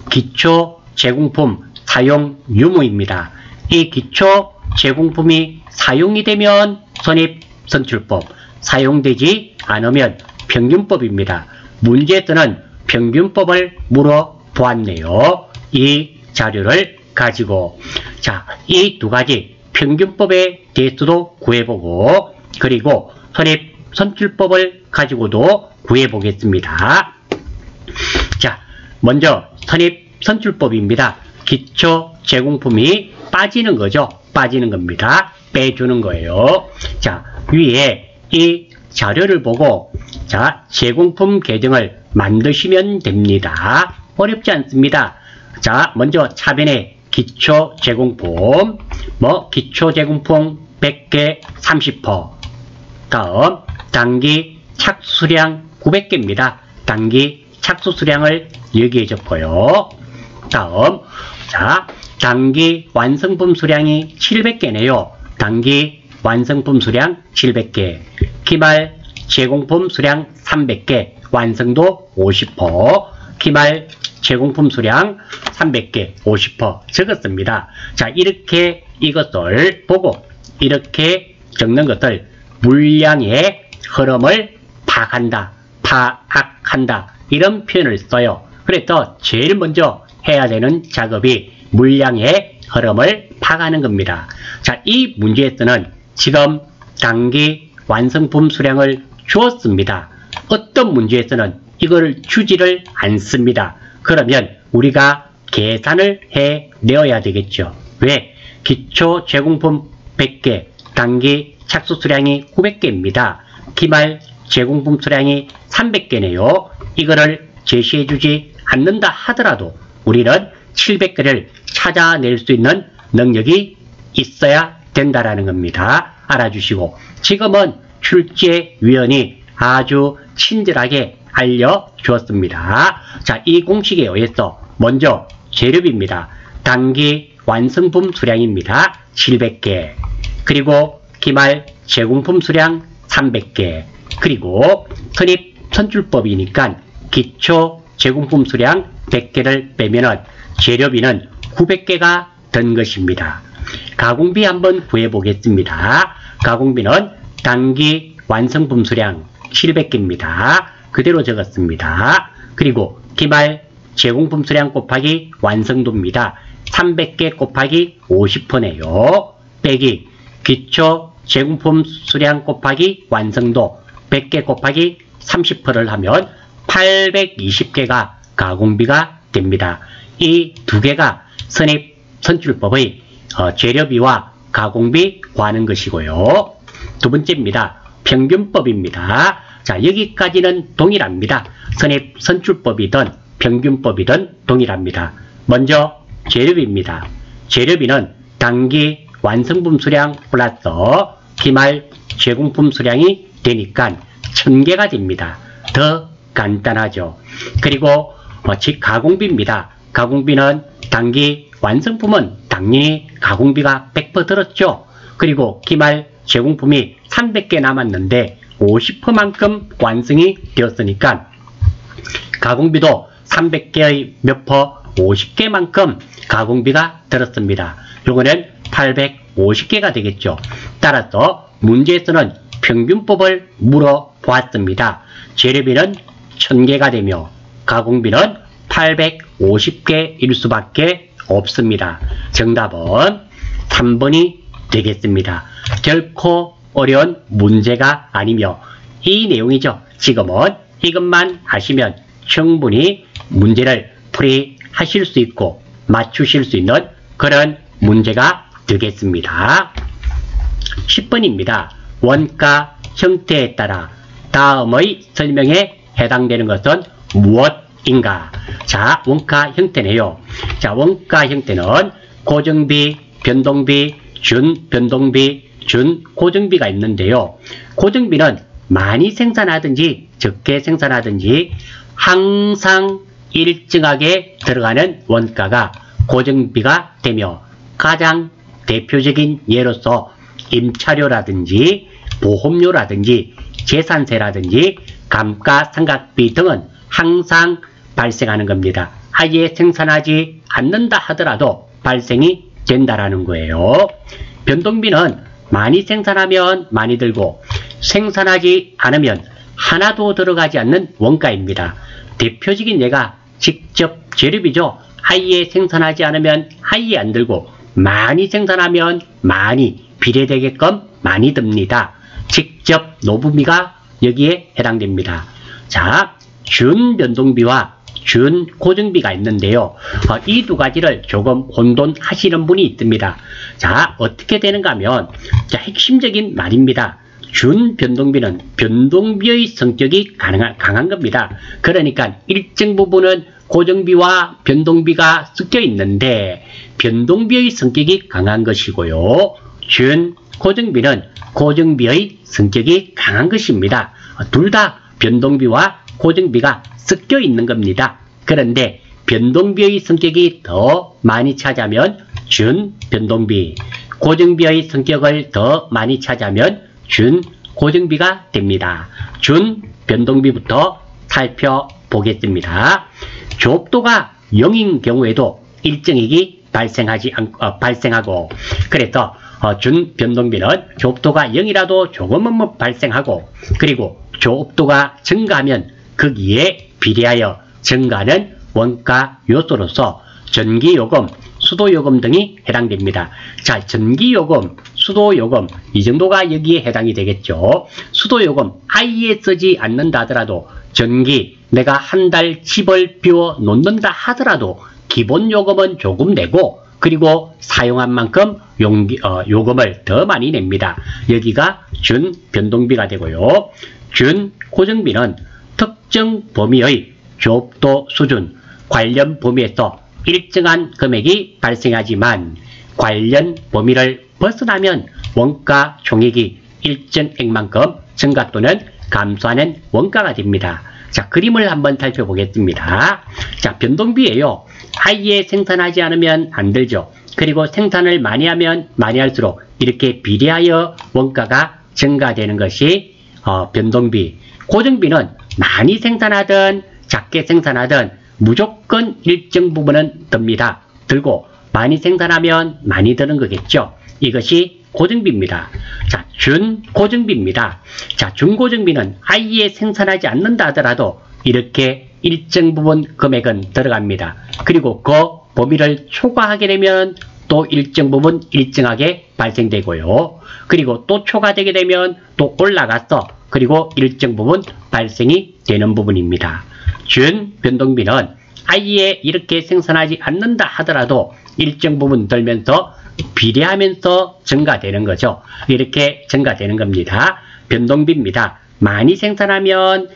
기초 제공품 사용 유무입니다. 이 기초 제공품이 사용이 되면 선입 선출법, 사용되지 않으면 평균법입니다. 문제에서는 평균법을 물어보았네요. 이 자료를 가지고 자, 이 두 가지 평균법에 대해서도 구해보고 그리고 선입 선출법을 가지고도 구해보겠습니다. 자, 먼저 선입 선출법입니다. 기초 제공품이 빠지는 거죠. 빠지는 겁니다. 빼주는 거예요. 자, 위에 이 자료를 보고 자, 제공품 계정을 만드시면 됩니다. 어렵지 않습니다. 자, 먼저 차변에 기초 제공품, 기초 제공품 100개 30%. 다음, 단기 착수량 900개입니다. 단기 착수수량을 여기에 적고요. 다음, 자, 단기 완성품 수량이 700개네요. 단기 완성품 수량 700개. 기말 제공품 수량 300개. 완성도 50%. 기말 제공품 수량 300개 50% 적었습니다. 자, 이렇게 이것을 보고 이렇게 적는 것을 물량의 흐름을 파악한다 이런 표현을 써요. 그래서 제일 먼저 해야 되는 작업이 물량의 흐름을 파악하는 겁니다. 자, 이 문제에서는 지금 단기 완성품 수량을 주었습니다. 어떤 문제에서는 이걸 주지를 않습니다. 그러면 우리가 계산을 해내어야 되겠죠. 왜? 기초 제공품 100개, 단기 착수 수량이 900개입니다. 기말 제공품 수량이 300개네요. 이거를 제시해주지 않는다 하더라도 우리는 700개를 찾아낼 수 있는 능력이 있어야 된다라는 겁니다. 알아주시고 지금은 출제위원이 아주 친절하게 알려주었습니다. 자, 이 공식에 의해서 먼저 재료비입니다. 단기 완성품 수량입니다. 700개. 그리고 기말 제공품 수량 300개. 그리고 선입 선출법이니까 기초 제공품 수량 100개를 빼면은 재료비는 900개가 된 것입니다. 가공비 한번 구해보겠습니다. 가공비는 단기 완성품 수량 700개입니다. 그대로 적었습니다. 그리고 기말 제공품 수량 곱하기 완성도입니다. 300개 곱하기 50%네요. 빼기 기초 제공품 수량 곱하기 완성도 100개 곱하기 30%를 하면 820개가 가공비가 됩니다. 이 두 개가 선출법의 재료비와 가공비 구하는 것이고요. 두 번째입니다. 평균법입니다. 자, 여기까지는 동일합니다. 선출법이든 평균법이든 동일합니다. 먼저 재료비입니다. 재료비는 단기 완성품 수량 플러스 기말 제공품 수량이 되니까 1000개가 됩니다. 더 간단하죠. 그리고 가공비입니다. 가공비는 단기 완성품은 당연히 가공비가 100% 들었죠. 그리고 기말 제공품이 300개 남았는데 50%만큼 완성이 되었으니까 가공비도 300개의 몇 퍼? 50개만큼 가공비가 들었습니다. 요거는 850개가 되겠죠. 따라서 문제에서는 평균법을 물어보았습니다. 재료비는 1000개가 되며 가공비는 850개일 수밖에 없습니다. 정답은 3번이 되겠습니다. 결코 어려운 문제가 아니며 이 내용이죠. 지금은 이것만 하시면 충분히 문제를 풀이하실 수 있고 맞추실 수 있는 그런 문제가 되겠습니다. 10번입니다. 원가 형태에 따라 다음의 설명에 해당되는 것은 무엇인가? 자, 원가 형태네요. 자, 원가 형태는 고정비, 변동비, 준변동비, 준고정비가 있는데요. 고정비는 많이 생산하든지 적게 생산하든지 항상 일정하게 들어가는 원가가 고정비가 되며 가장 대표적인 예로서 임차료라든지 보험료라든지 재산세라든지 감가상각비 등은 항상 발생하는 겁니다. 아예 생산하지 않는다 하더라도 발생이 된다라는 거예요. 변동비는 많이 생산하면 많이 들고 생산하지 않으면 하나도 들어가지 않는 원가입니다. 대표적인 예가 직접 재료비죠. 아예 생산하지 않으면 아예 안 들고 많이 생산하면 많이 비례되게끔 많이 듭니다. 직접 노부비가 여기에 해당됩니다. 자, 준변동비와 준고정비가 있는데요. 이 두 가지를 조금 혼돈하시는 분이 있습니다. 자, 어떻게 되는가 하면 자, 핵심적인 말입니다. 준변동비는 변동비의 성격이 강한 겁니다. 그러니까 일정 부분은 고정비와 변동비가 섞여 있는데 변동비의 성격이 강한 것이고요. 준고정비는 고정비의 성격이 강한 것입니다. 둘 다 변동비와 고정비가 섞여 있는 겁니다. 그런데 변동비의 성격이 더 많이 차지하면 준변동비, 고정비의 성격을 더 많이 차지하면 준고정비가 됩니다. 준변동비부터 살펴보겠습니다. 조업도가 0인 경우에도 일정이익이 발생하고 그래서 준변동비는 조업도가 0이라도 조금은 발생하고 그리고 조업도가 증가하면 거기에 비례하여 증가하는 원가 요소로서 전기요금, 수도요금 등이 해당됩니다. 자, 전기요금, 수도요금 이 정도가 여기에 해당이 되겠죠. 수도요금 아예 쓰지 않는다 하더라도 전기 내가 한 달 집을 비워 놓는다 하더라도 기본요금은 조금 내고 그리고 사용한 만큼 요금을 더 많이 냅니다. 여기가 준변동비가 되고요. 준고정비는 특정 범위의 조업도 수준, 관련 범위에서 일정한 금액이 발생하지만 관련 범위를 벗어나면 원가 총액이 일정액만큼 증가 또는 감소하는 원가가 됩니다. 자, 그림을 한번 살펴보겠습니다. 자, 변동비예요. 아예 생산하지 않으면 안 들죠. 그리고 생산을 많이 하면 많이 할수록 이렇게 비례하여 원가가 증가되는 것이 변동비. 고정비는 많이 생산하든 작게 생산하든 무조건 일정 부분은 듭니다. 들고 많이 생산하면 많이 드는 거겠죠. 이것이 고정비입니다. 자, 준고정비입니다. 자, 준고정비는 아예 생산하지 않는다 하더라도 이렇게 일정 부분 금액은 들어갑니다. 그리고 그 범위를 초과하게 되면 또 일정 부분 일정하게 발생되고요. 그리고 또 초과되게 되면 또 올라가서 그리고 일정 부분 발생이 되는 부분입니다. 준 변동비는 아예 이렇게 생산하지 않는다 하더라도 일정 부분 들면서 비례하면서 증가되는 거죠. 이렇게 증가되는 겁니다. 변동비입니다. 많이 생산하면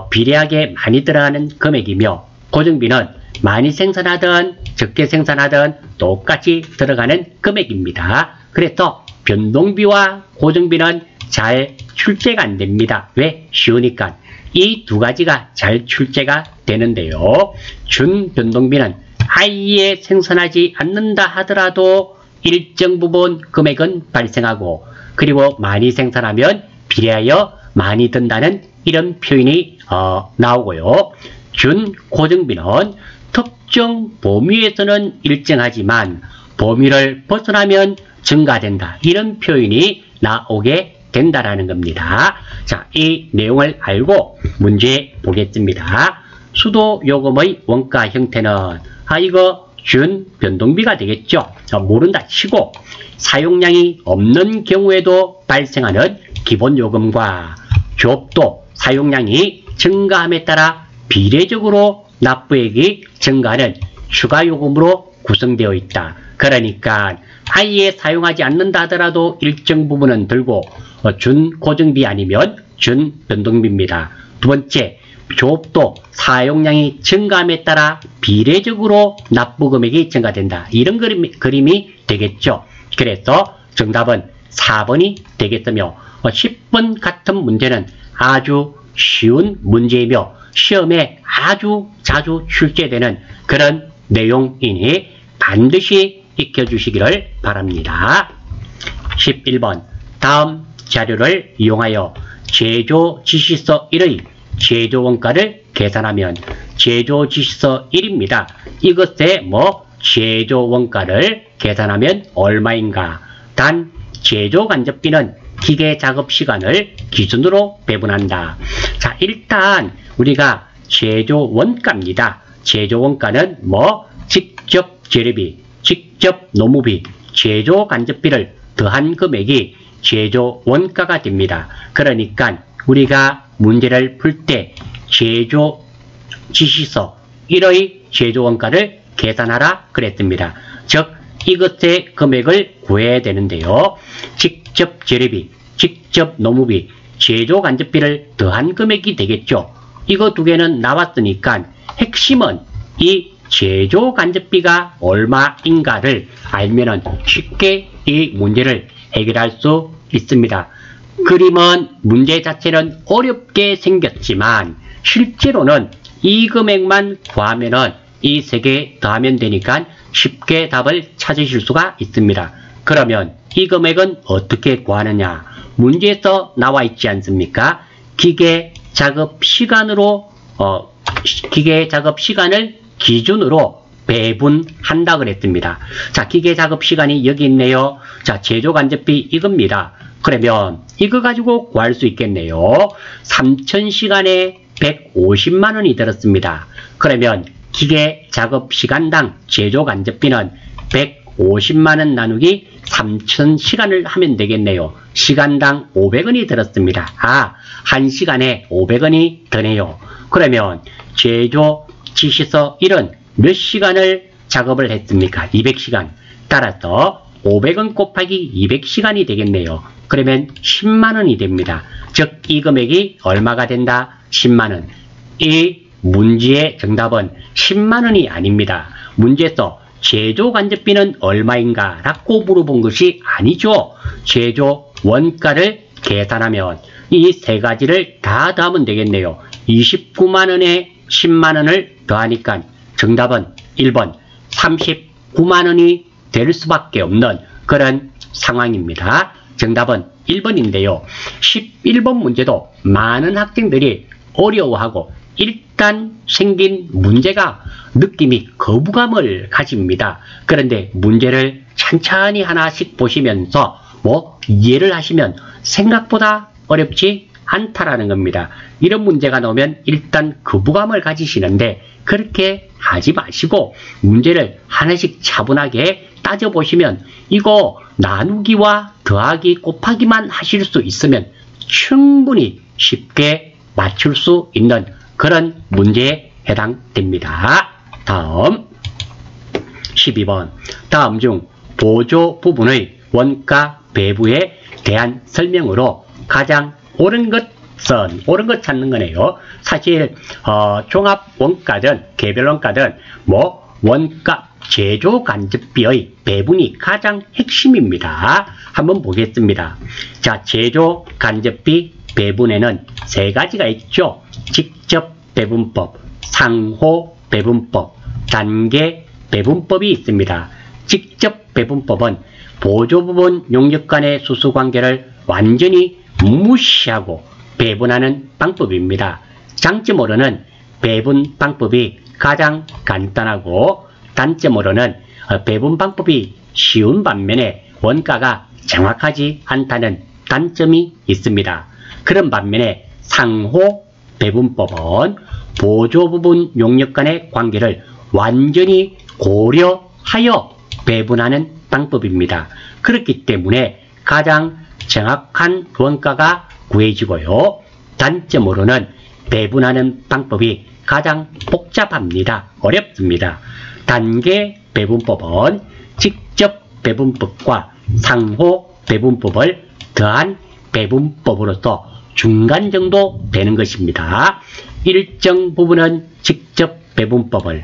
비례하게 많이 들어가는 금액이며 고정비는 많이 생산하든 적게 생산하든 똑같이 들어가는 금액입니다. 그래서 변동비와 고정비는 잘 출제가 안 됩니다. 왜? 쉬우니까. 이 두 가지가 잘 출제가 되는데요. 준 변동비는 아예 생산하지 않는다 하더라도 일정 부분 금액은 발생하고 그리고 많이 생산하면 비례하여 많이 든다는 이런 표현이 나오고요. 준 고정비는 특정 범위에서는 일정하지만 범위를 벗어나면 증가된다. 이런 표현이 나오게 된다라는 겁니다. 자, 이 내용을 알고 문제 보겠습니다. 수도 요금의 원가 형태는 이거 준 변동비가 되겠죠. 모른다 치고 사용량이 없는 경우에도 발생하는 기본 요금과 조업도 사용량이 증가함에 따라 비례적으로 납부액이 증가하는 추가 요금으로 구성되어 있다. 그러니까 아예 사용하지 않는다 하더라도 일정 부분은 들고 준 고정비 아니면 준 변동비입니다. 두 번째, 조업도 사용량이 증가함에 따라 비례적으로 납부 금액이 증가된다. 이런 그림이 되겠죠. 그래서 정답은 4번이 되겠으며 10번 같은 문제는 아주 쉬운 문제이며 시험에 아주 자주 출제되는 그런 내용이니 반드시 익혀주시기를 바랍니다. 11번 다음 자료를 이용하여 제조 지시서 1의 제조 원가를 계산하면 제조 지시서 1입니다. 이것의 제조 원가를 계산하면 얼마인가? 단 제조 간접비는 기계 작업 시간을 기준으로 배분한다. 자, 일단 우리가 제조 원가입니다. 제조 원가는 직접 재료비, 직접 노무비, 제조 간접비를 더한 금액이 제조 원가가 됩니다. 그러니까 우리가 문제를 풀 때 제조 지시서 1의 제조 원가를 계산하라 그랬습니다. 즉 이것의 금액을 구해야 되는데요. 직접 재료비, 직접 노무비, 제조 간접비를 더한 금액이 되겠죠. 이거 두 개는 나왔으니까 핵심은 이 제조 간접비가 얼마인가를 알면은 쉽게 이 문제를 해결할 수 있습니다. 그림은 문제 자체는 어렵게 생겼지만 실제로는 이 금액만 구하면은 이 세 개 더하면 되니까 쉽게 답을 찾으실 수가 있습니다. 그러면 이 금액은 어떻게 구하느냐? 문제에서 나와 있지 않습니까? 기계 작업 시간으로 기계 작업 시간을 기준으로 배분한다 그랬습니다. 자, 기계 작업 시간이 여기 있네요. 자, 제조 간접비 이겁니다. 그러면 이거 가지고 구할 수 있겠네요. 3000시간에 150만 원이 들었습니다. 그러면 기계 작업 시간당 제조 간접비는 150만 원 나누기 3000시간을 하면 되겠네요. 시간당 500원이 들었습니다. 1시간에 500원이 드네요. 그러면 제조 지시서 1은 몇 시간을 작업을 했습니까? 200시간. 따라서 500원 곱하기 200시간이 되겠네요. 그러면 10만원이 됩니다. 즉 이 금액이 얼마가 된다? 10만원. 이 문제의 정답은 10만원이 아닙니다. 문제에서 제조 간접비는 얼마인가 라고 물어본 것이 아니죠. 제조 원가를 계산하면 이 세 가지를 다 더하면 되겠네요. 29만원에 10만원을 더하니까 정답은 1번 39만원이 될 수밖에 없는 그런 상황입니다. 정답은 1번인데요. 11번 문제도 많은 학생들이 어려워하고 일단 생긴 문제가 느낌이 거부감을 가집니다. 그런데 문제를 천천히 하나씩 보시면서 이해를 하시면 생각보다 어렵지 않다라는 겁니다. 이런 문제가 나오면 일단 거부감을 가지시는데 그렇게 하지 마시고 문제를 하나씩 차분하게 따져보시면 이거 나누기와 더하기 곱하기만 하실 수 있으면 충분히 쉽게 맞출 수 있는 그런 문제에 해당됩니다. 다음 12번 다음 중 보조 부분의 원가 배분에 대한 설명으로 가장 옳은 것 찾는 거네요. 사실 종합 원가든 개별 원가든 뭐 원가 제조 간접비의 배분이 가장 핵심입니다. 한번 보겠습니다. 자, 제조 간접비 배분에는 세 가지가 있죠. 직접 배분법, 상호 배분법, 단계 배분법이 있습니다. 직접 배분법은 보조 부분 용역 간의 수수관계를 완전히 무시하고 배분하는 방법입니다. 장점으로는 배분 방법이 가장 간단하고 단점으로는 배분 방법이 쉬운 반면에 원가가 정확하지 않다는 단점이 있습니다. 그런 반면에 상호 배분법은 보조 부분 용역 간의 관계를 완전히 고려하여 배분하는 방법입니다. 그렇기 때문에 가장 정확한 원가가 구해지고요. 단점으로는 배분하는 방법이 가장 복잡합니다. 어렵습니다. 단계 배분법은 직접 배분법과 상호 배분법을 더한 배분법으로서 중간 정도 되는 것입니다. 일정 부분은 직접 배분법을,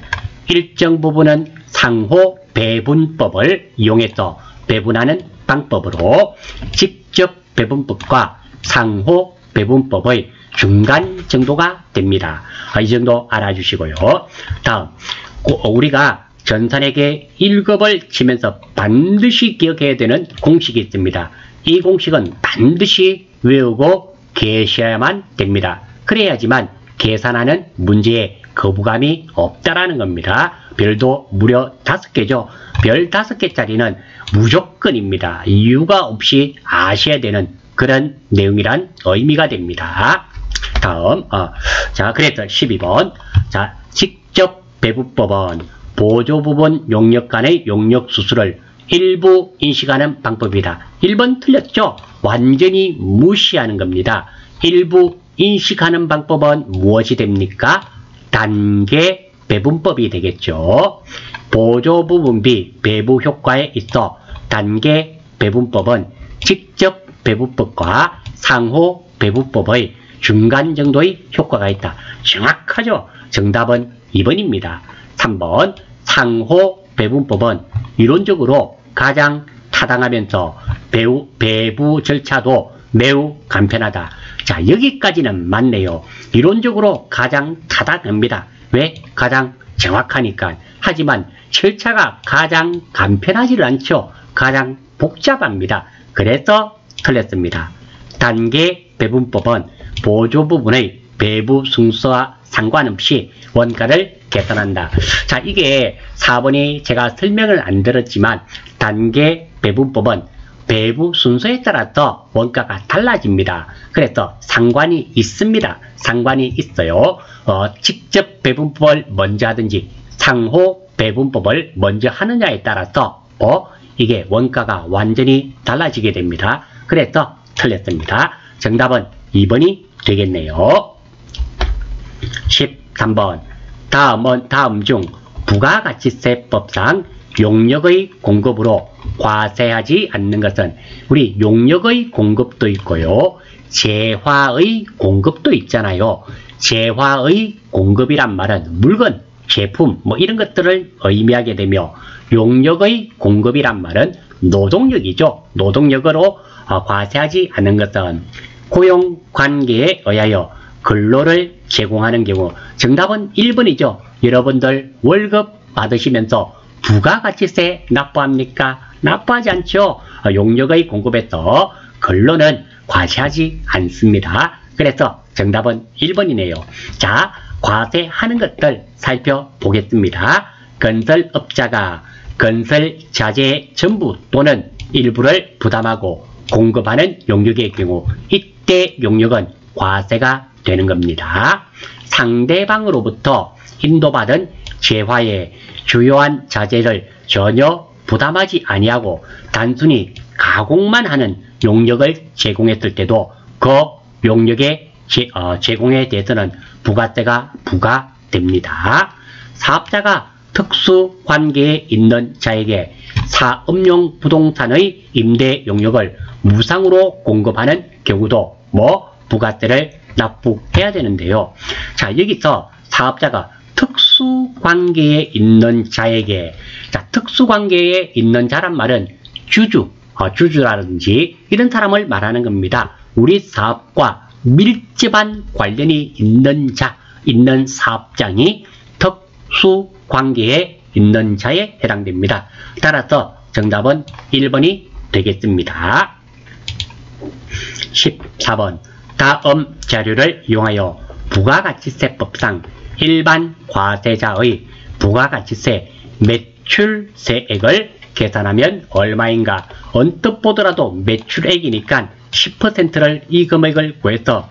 일정 부분은 상호 배분법을 이용해서 배분하는 방법으로 직접 배분법과 상호 배분법의 중간 정도가 됩니다. 이 정도 알아주시고요. 다음, 우리가 전산에게 1급을 치면서 반드시 기억해야 되는 공식이 있습니다. 이 공식은 반드시 외우고 계셔야만 됩니다. 그래야지만 계산하는 문제에 거부감이 없다라는 겁니다. 별도 무려 5개죠. 별 5개짜리는 무조건입니다. 이유가 없이 아셔야 되는 그런 내용이란 의미가 됩니다. 다음, 자, 그래서 12번. 자, 직접 배분법은 보조 부분 용역 간의 용역 수수를 일부 인식하는 방법이다. 1번 틀렸죠? 완전히 무시하는 겁니다. 일부 인식하는 방법은 무엇이 됩니까? 단계 배분법이 되겠죠. 보조 부분비 배부 효과에 있어 단계 배분법은 직접 배분법과 상호 배분법의 중간 정도의 효과가 있다. 정확하죠? 정답은 2번입니다. 3번 상호 배분법은 이론적으로 가장 타당하면서 배부 절차도 매우 간편하다. 자, 여기까지는 맞네요. 이론적으로 가장 타당합니다. 왜? 가장 정확하니까. 하지만 절차가 가장 간편하지를 않죠. 가장 복잡합니다. 그래서 틀렸습니다. 단계 배분법은 보조 부분의 배부 순서와 상관없이 원가를 계산한다. 자, 이게 4번이 제가 설명을 안 들었지만 단계 배분법은 배부 순서에 따라서 원가가 달라집니다. 그래서 상관이 있습니다. 상관이 있어요. 직접 배분법을 먼저 하든지 상호 배분법을 먼저 하느냐에 따라서 이게 원가가 완전히 달라지게 됩니다. 그래서 틀렸습니다. 정답은 2번이 되겠네요. 13번 다음 중 부가가치세법상 용역의 공급으로 과세하지 않는 것은 우리 용역의 공급도 있고요. 재화의 공급도 있잖아요. 재화의 공급이란 말은 물건, 제품 뭐 이런 것들을 의미하게 되며 용역의 공급이란 말은 노동력이죠. 노동력으로 과세하지 않는 것은 고용관계에 의하여 근로를 제공하는 경우. 정답은 1번이죠. 여러분들 월급 받으시면서 부가가치세 납부합니까? 납부하지 않죠. 용역의 공급에서 근로는 과세하지 않습니다. 그래서 정답은 1번이네요. 자, 과세하는 것들 살펴보겠습니다. 건설업자가 건설자재의 전부 또는 일부를 부담하고 공급하는 용역의 경우 이때 용역은 과세가 되는 겁니다. 상대방으로부터 인도받은 재화의 주요한 자재를 전혀 부담하지 아니하고 단순히 가공만 하는 용역을 제공했을 때도 그 용역의 제공에 대해서는 부가세가 부과됩니다. 사업자가 특수 관계에 있는 자에게 사업용 부동산의 임대 용역을 무상으로 공급하는 경우도 부가세를 납부해야 되는데요. 자, 여기서 사업자가 특수관계에 있는 자에게, 자, 특수관계에 있는 자란 말은 주주라든지 이런 사람을 말하는 겁니다. 우리 사업과 밀접한 관련이 있는 사업장이 특수관계에 있는 자에 해당됩니다. 따라서 정답은 1번이 되겠습니다. 14번. 다음 자료를 이용하여 부가가치세법상 일반 과세자의 부가가치세 매출세액을 계산하면 얼마인가? 언뜻 보더라도 매출액이니까 10%를 이 금액을 구해서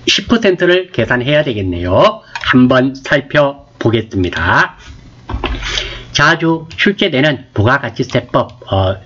10%를 계산해야 되겠네요. 한번 살펴보겠습니다. 자주 출제되는 부가가치세법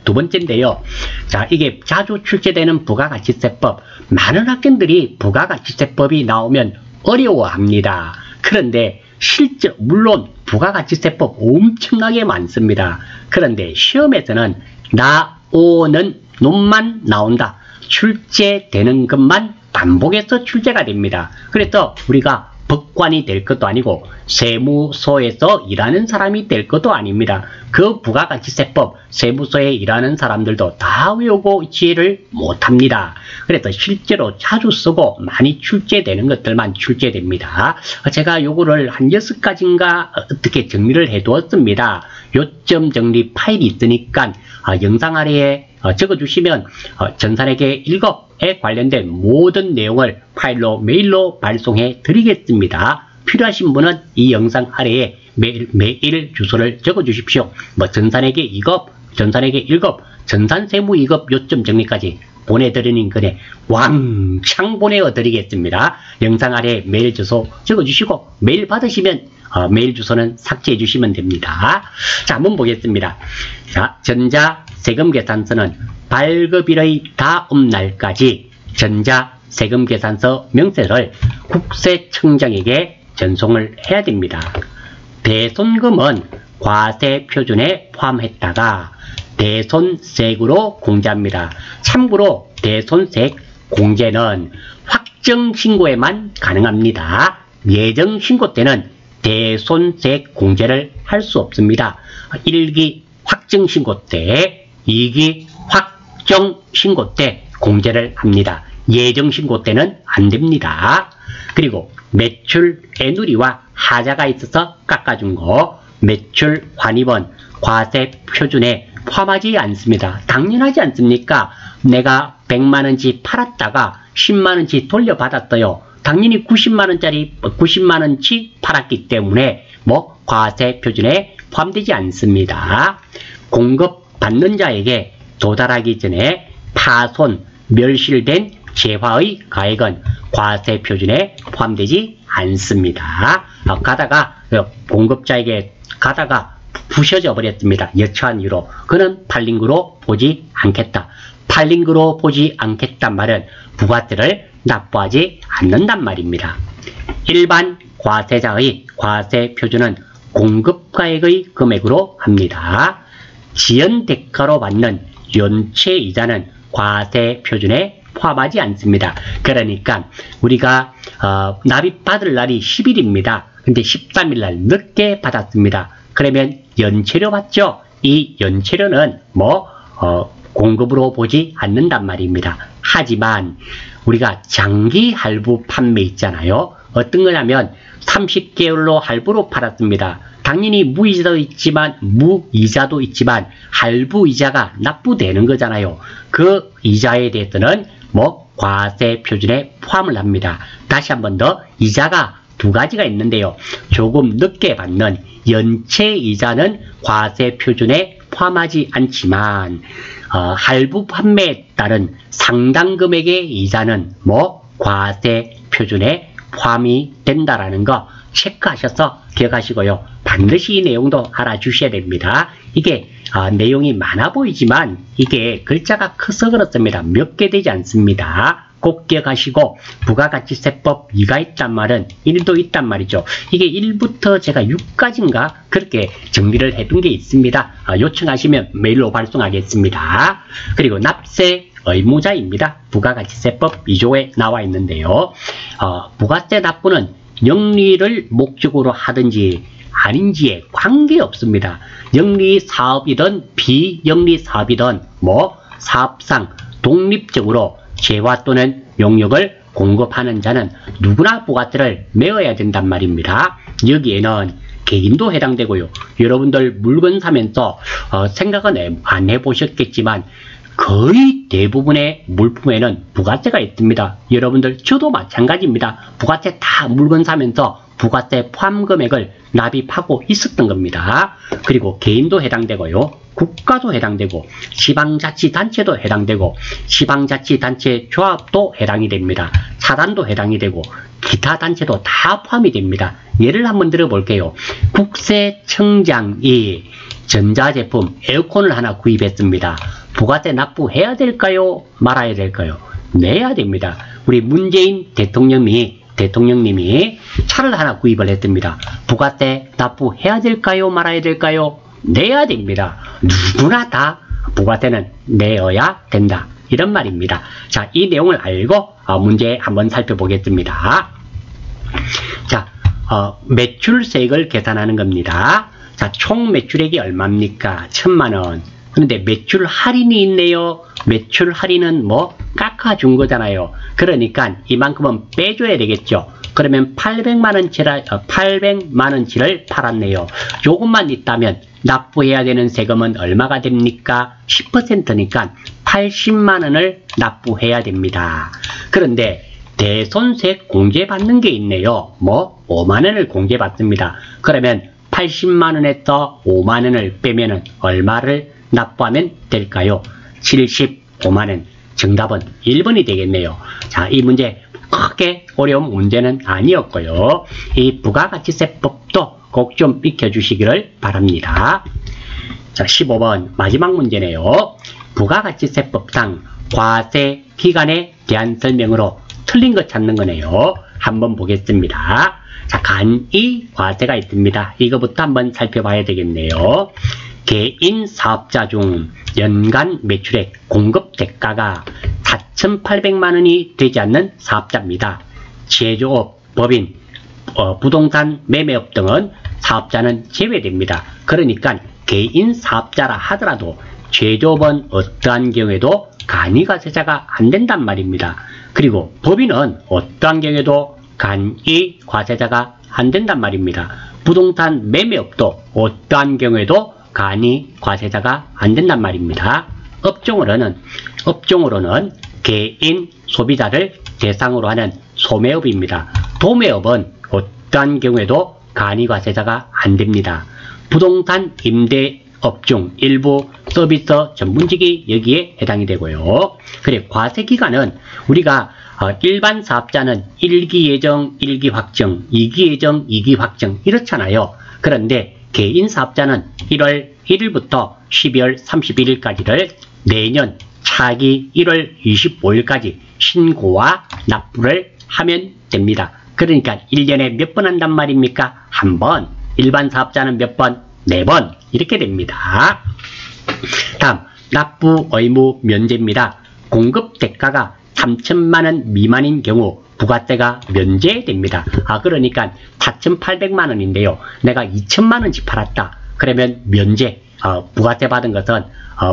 두 번째인데요. 자, 이게 자주 출제되는 부가가치세법, 많은 학생들이 부가가치세법이 나오면 어려워합니다. 그런데 실제 물론 부가가치세법 엄청나게 많습니다. 그런데 시험에서는 나오는 놈만 나온다. 출제되는 것만 반복해서 출제가 됩니다. 그래서 우리가 법관이 될 것도 아니고 세무소에서 일하는 사람이 될 것도 아닙니다. 그 부가가치세법 세무소에 일하는 사람들도 다 외우고 이해를 못합니다. 그래서 실제로 자주 쓰고 많이 출제되는 것들만 출제됩니다. 제가 요거를 한 6가지인가 어떻게 정리를 해두었습니다. 요점 정리 파일이 있으니까 영상 아래에 적어주시면 전산회계 1급에 관련된 모든 내용을 파일로 메일로 발송해 드리겠습니다. 필요하신 분은 이 영상 아래에 메일 주소를 적어주십시오. 전산회계 2급, 전산회계 1급, 전산세무 2급 요점 정리까지 보내드리는 거에 왕창 보내드리겠습니다. 영상 아래에 메일 주소 적어주시고 메일 받으시면 메일 주소는 삭제해 주시면 됩니다. 자, 한번 보겠습니다. 자, 전자세금계산서는 발급일의 다음 날까지 전자세금계산서 명세를 국세청장에게 전송을 해야 됩니다. 대손금은 과세표준에 포함했다가 대손세액으로 공제합니다. 참고로 대손세액 공제는 확정신고에만 가능합니다. 예정신고 때는 대손세액 공제를 할 수 없습니다. 1기 확정신고 때, 2기 확정신고 때 공제를 합니다. 예정신고 때는 안 됩니다. 그리고 매출 애누리와 하자가 있어서 깎아준 거, 매출 환입은 과세 표준에 포함하지 않습니다. 당연하지 않습니까? 내가 100만원치 팔았다가 10만원치 돌려받았어요. 당연히 90만원치 팔았기 때문에 과세 표준에 포함되지 않습니다. 공급받는 자에게 도달하기 전에 파손, 멸실된 재화의 가액은 과세 표준에 포함되지 않습니다. 공급자에게 가다가 부셔져 버렸습니다. 여차한 이유로. 그는 팔린 거로 보지 않겠다. 팔린 거로 보지 않겠단 말은 부가세를 납부하지 않는단 말입니다. 일반 과세자의 과세 표준은 공급가액의 금액으로 합니다. 지연대가로 받는 연체이자는 과세 표준에 포함하지 않습니다. 그러니까 우리가 납입받을 날이 10일입니다. 근데 13일날 늦게 받았습니다. 그러면 연체료 받죠? 이 연체료는 공급으로 보지 않는단 말입니다. 하지만 우리가 장기 할부 판매 있잖아요. 어떤 거냐면 30개월로 할부로 팔았습니다. 당연히 무이자도 있지만 할부 이자가 납부되는 거잖아요. 그 이자에 대해서는 과세 표준에 포함을 합니다. 다시 한 번 더, 이자가 두 가지가 있는데요. 조금 늦게 받는 연체 이자는 과세 표준에 포함하지 않지만 할부 판매에 따른 상당 금액의 이자는 과세 표준에 포함이 된다라는 거 체크하셔서 기억하시고요. 반드시 이 내용도 알아주셔야 됩니다. 이게 내용이 많아 보이지만 이게 글자가 커서 그렇습니다. 몇 개 되지 않습니다. 꼭 기억하시고 부가가치세법 2가 있단 말은 1도 있단 말이죠. 이게 1부터 제가 6까지인가 그렇게 정리를 해둔 게 있습니다. 요청하시면 메일로 발송하겠습니다. 그리고 납세 의무자입니다. 부가가치세법 2조에 나와 있는데요. 부가세 납부는 영리를 목적으로 하든지 아닌지에 관계없습니다. 영리 사업이든 비영리 사업이든 사업상 독립적으로 재화 또는 용역을 공급하는 자는 누구나 부가세를 매어야 된단 말입니다. 여기에는 개인도 해당되고요. 여러분들 물건 사면서 생각은 안 해보셨겠지만 거의 대부분의 물품에는 부가세가 있습니다. 여러분들 저도 마찬가지입니다. 부가세 다 물건 사면서 부가세 포함 금액을 납입하고 있었던 겁니다. 그리고 개인도 해당되고요. 국가도 해당되고 지방자치단체도 해당되고 지방자치단체 조합도 해당이 됩니다. 사단도 해당이 되고 기타 단체도 다 포함이 됩니다. 예를 한번 들어볼게요. 국세청장이 전자제품 에어컨을 하나 구입했습니다. 부가세 납부해야 될까요? 말아야 될까요? 내야 됩니다. 우리 문재인 대통령님이 차를 하나 구입을 했습니다. 부가세 납부해야 될까요? 말아야 될까요? 내야 됩니다. 누구나 다 부가세는 내어야 된다. 이런 말입니다. 자, 이 내용을 알고 문제 한번 살펴보겠습니다. 자, 매출세액을 계산하는 겁니다. 자, 총 매출액이 얼마입니까? 1000만원. 그런데 매출 할인이 있네요. 매출 할인은 깎아준 거잖아요. 그러니까 이만큼은 빼줘야 되겠죠. 그러면 800만원치를 팔았네요. 요것만 있다면 납부해야 되는 세금은 얼마가 됩니까? 10%니까 80만원을 납부해야 됩니다. 그런데 대손세 공제받는 게 있네요. 5만원을 공제받습니다. 그러면 80만원에서 5만원을 빼면 얼마를 납부하면 될까요? 75만원. 정답은 1번이 되겠네요. 자, 이 문제 크게 어려운 문제는 아니었고요. 이 부가가치세법도 꼭 좀 익혀주시기를 바랍니다. 자, 15번 마지막 문제네요. 부가가치세법상 과세 기간에 대한 설명으로 틀린 거 찾는 거네요. 한번 보겠습니다. 자, 간이 과세가 있습니다. 이거부터 한번 살펴봐야 되겠네요. 개인 사업자 중 연간 매출액 공급 대가가 4,800만원이 되지 않는 사업자입니다. 제조업, 법인, 부동산 매매업 등은 사업자는 제외됩니다. 그러니까 개인 사업자라 하더라도 제조업은 어떠한 경우에도 간이과세자가 안 된단 말입니다. 그리고 법인은 어떠한 경우에도 간이과세자가 안 된단 말입니다. 부동산 매매업도 어떠한 경우에도 간이과세자가 안 된단 말입니다. 업종으로는 개인 소비자를 대상으로 하는 소매업입니다. 도매업은 어떠한 경우에도 간이과세자가 안 됩니다. 부동산 임대업 중 일부 서비스 전문직이 여기에 해당이 되고요. 그리고 과세기간은 우리가 일반 사업자는 1기 예정, 1기 확정, 2기 예정, 2기 확정 이렇잖아요. 그런데 개인 사업자는 1월 1일부터 12월 31일까지를 내년 차기 1월 25일까지 신고와 납부를 하면 됩니다. 그러니까 1년에 몇 번 한단 말입니까? 한 번. 일반 사업자는 몇 번? 4번. 이렇게 됩니다. 다음, 납부 의무 면제입니다. 공급 대가가 3천만원 미만인 경우 부가세가 면제됩니다. 그러니까 4,800만원인데요. 내가 2천만원씩 팔았다. 그러면 면제, 부가세 받은 것은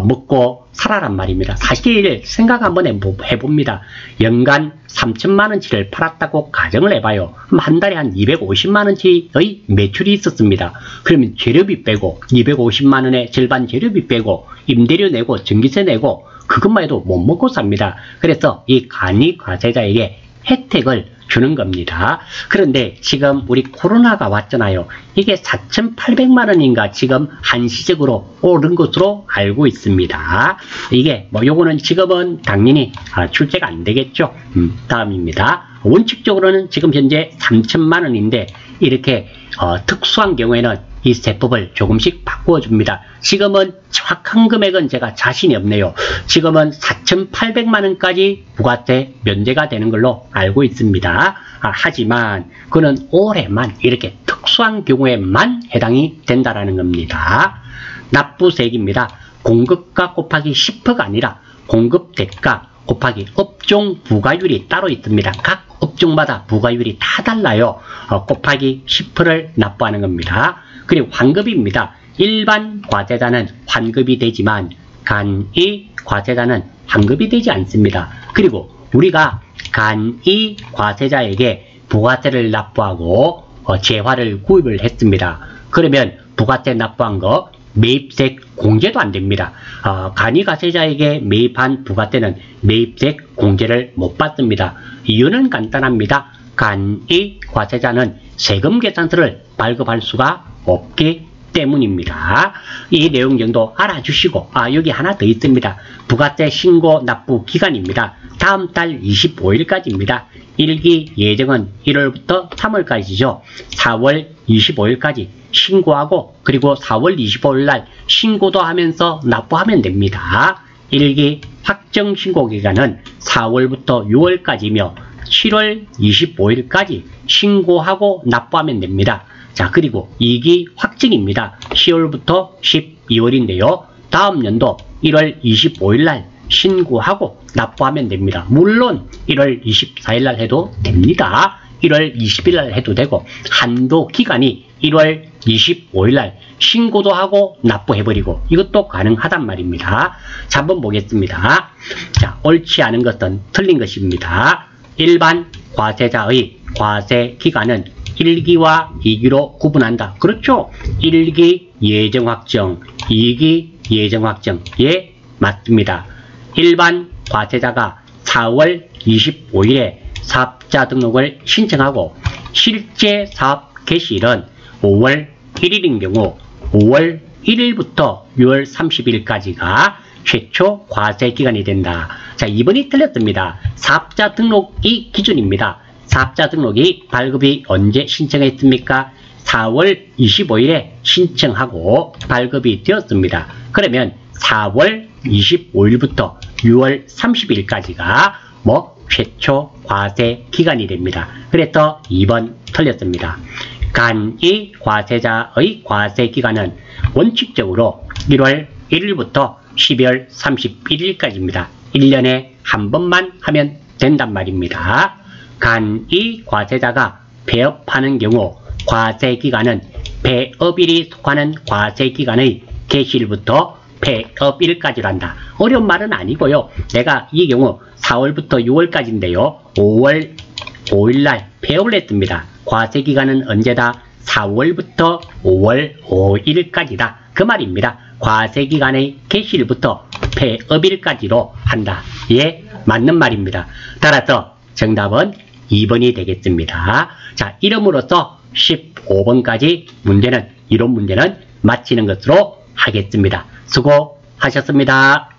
먹고 살아란 말입니다. 사실 생각 한번 해봅니다. 연간 3천만원치를 팔았다고 가정을 해봐요. 그럼 한 달에 한 250만원치의 매출이 있었습니다. 그러면 재료비 빼고 250만원의 절반 재료비 빼고 임대료 내고 전기세 내고 그것만 해도 못 먹고 삽니다. 그래서 이 간이과세자에게 혜택을 주는 겁니다. 그런데 지금 우리 코로나가 왔잖아요. 이게 4,800만 원인가 지금 한시적으로 오른 것으로 알고 있습니다. 이게 뭐 요거는 지금은 당연히 출제가 안 되겠죠. 다음입니다. 원칙적으로는 지금 현재 3천만 원인데 이렇게 특수한 경우에는 이 세법을 조금씩 바꾸어 줍니다. 지금은 정확한 금액은 제가 자신이 없네요. 지금은 4,800만 원까지 부가세 면제가 되는 걸로 알고 있습니다. 하지만 그는 올해만 이렇게 특수한 경우에만 해당이 된다라는 겁니다. 납부세액입니다. 공급가 곱하기 10%가 아니라 공급대가 곱하기 업종 부가율이 따로 있습니다. 각 업종마다 부가율이 다 달라요. 곱하기 10%를 납부하는 겁니다. 그리고 환급입니다. 일반 과세자는 환급이 되지만 간이 과세자는 환급이 되지 않습니다. 그리고 우리가 간이 과세자에게 부가세를 납부하고 재화를 구입을 했습니다. 그러면 부가세 납부한 거 매입세 공제도 안 됩니다. 간이 과세자에게 매입한 부가세는 매입세 공제를 못 받습니다. 이유는 간단합니다. 간이 과세자는 세금 계산서를 발급할 수가 없기 때문입니다. 이 내용 정도 알아주시고 여기 하나 더 있습니다. 부가세 신고 납부 기간입니다. 다음 달 25일까지입니다. 1기 예정은 1월부터 3월까지죠. 4월 25일까지 신고하고 그리고 4월 25일 날 신고도 하면서 납부하면 됩니다. 1기 확정 신고 기간은 4월부터 6월까지며 7월 25일까지 신고하고 납부하면 됩니다. 자, 그리고 2기 확정입니다. 10월부터 12월인데요. 다음 연도 1월 25일 날 신고하고 납부하면 됩니다. 물론 1월 24일 날 해도 됩니다. 1월 20일 날 해도 되고 한도 기간이 1월 25일 날 신고도 하고 납부해버리고 이것도 가능하단 말입니다. 자, 한번 보겠습니다. 자, 옳지 않은 것은 틀린 것입니다. 일반 과세자의 과세 기간은 1기와 2기로 구분한다. 그렇죠? 1기 예정확정, 2기 예정확정. 예, 맞습니다. 일반 과세자가 4월 25일에 사업자 등록을 신청하고 실제 사업 개시일은 5월 1일인 경우 5월 1일부터 6월 30일까지가 최초 과세 기간이 된다. 자, 2번이 틀렸습니다. 사업자 등록이 기준입니다. 사업자 등록이 발급이 언제 신청했습니까? 4월 25일에 신청하고 발급이 되었습니다. 그러면 4월 25일부터 6월 30일까지가 최초 과세 기간이 됩니다. 그래서 2번 틀렸습니다. 간이 과세자의 과세 기간은 원칙적으로 1월 1일부터 12월 31일까지입니다. 1년에 한 번만 하면 된단 말입니다. 간이 과세자가 배업하는 경우 과세기간은 배업일이 속하는 과세기간의 개시일부터 배업일까지로 한다. 어려운 말은 아니고요. 내가 이 경우 4월부터 6월까지인데요. 5월 5일날 배업을 했습니다. 과세기간은 언제다? 4월부터 5월 5일까지다. 그 말입니다. 과세기간의 개시일부터 배업일까지로 한다. 예, 맞는 말입니다. 따라서 정답은 2번이 되겠습니다. 자, 이름으로써 15번까지 문제는, 이론 문제는 마치는 것으로 하겠습니다. 수고하셨습니다.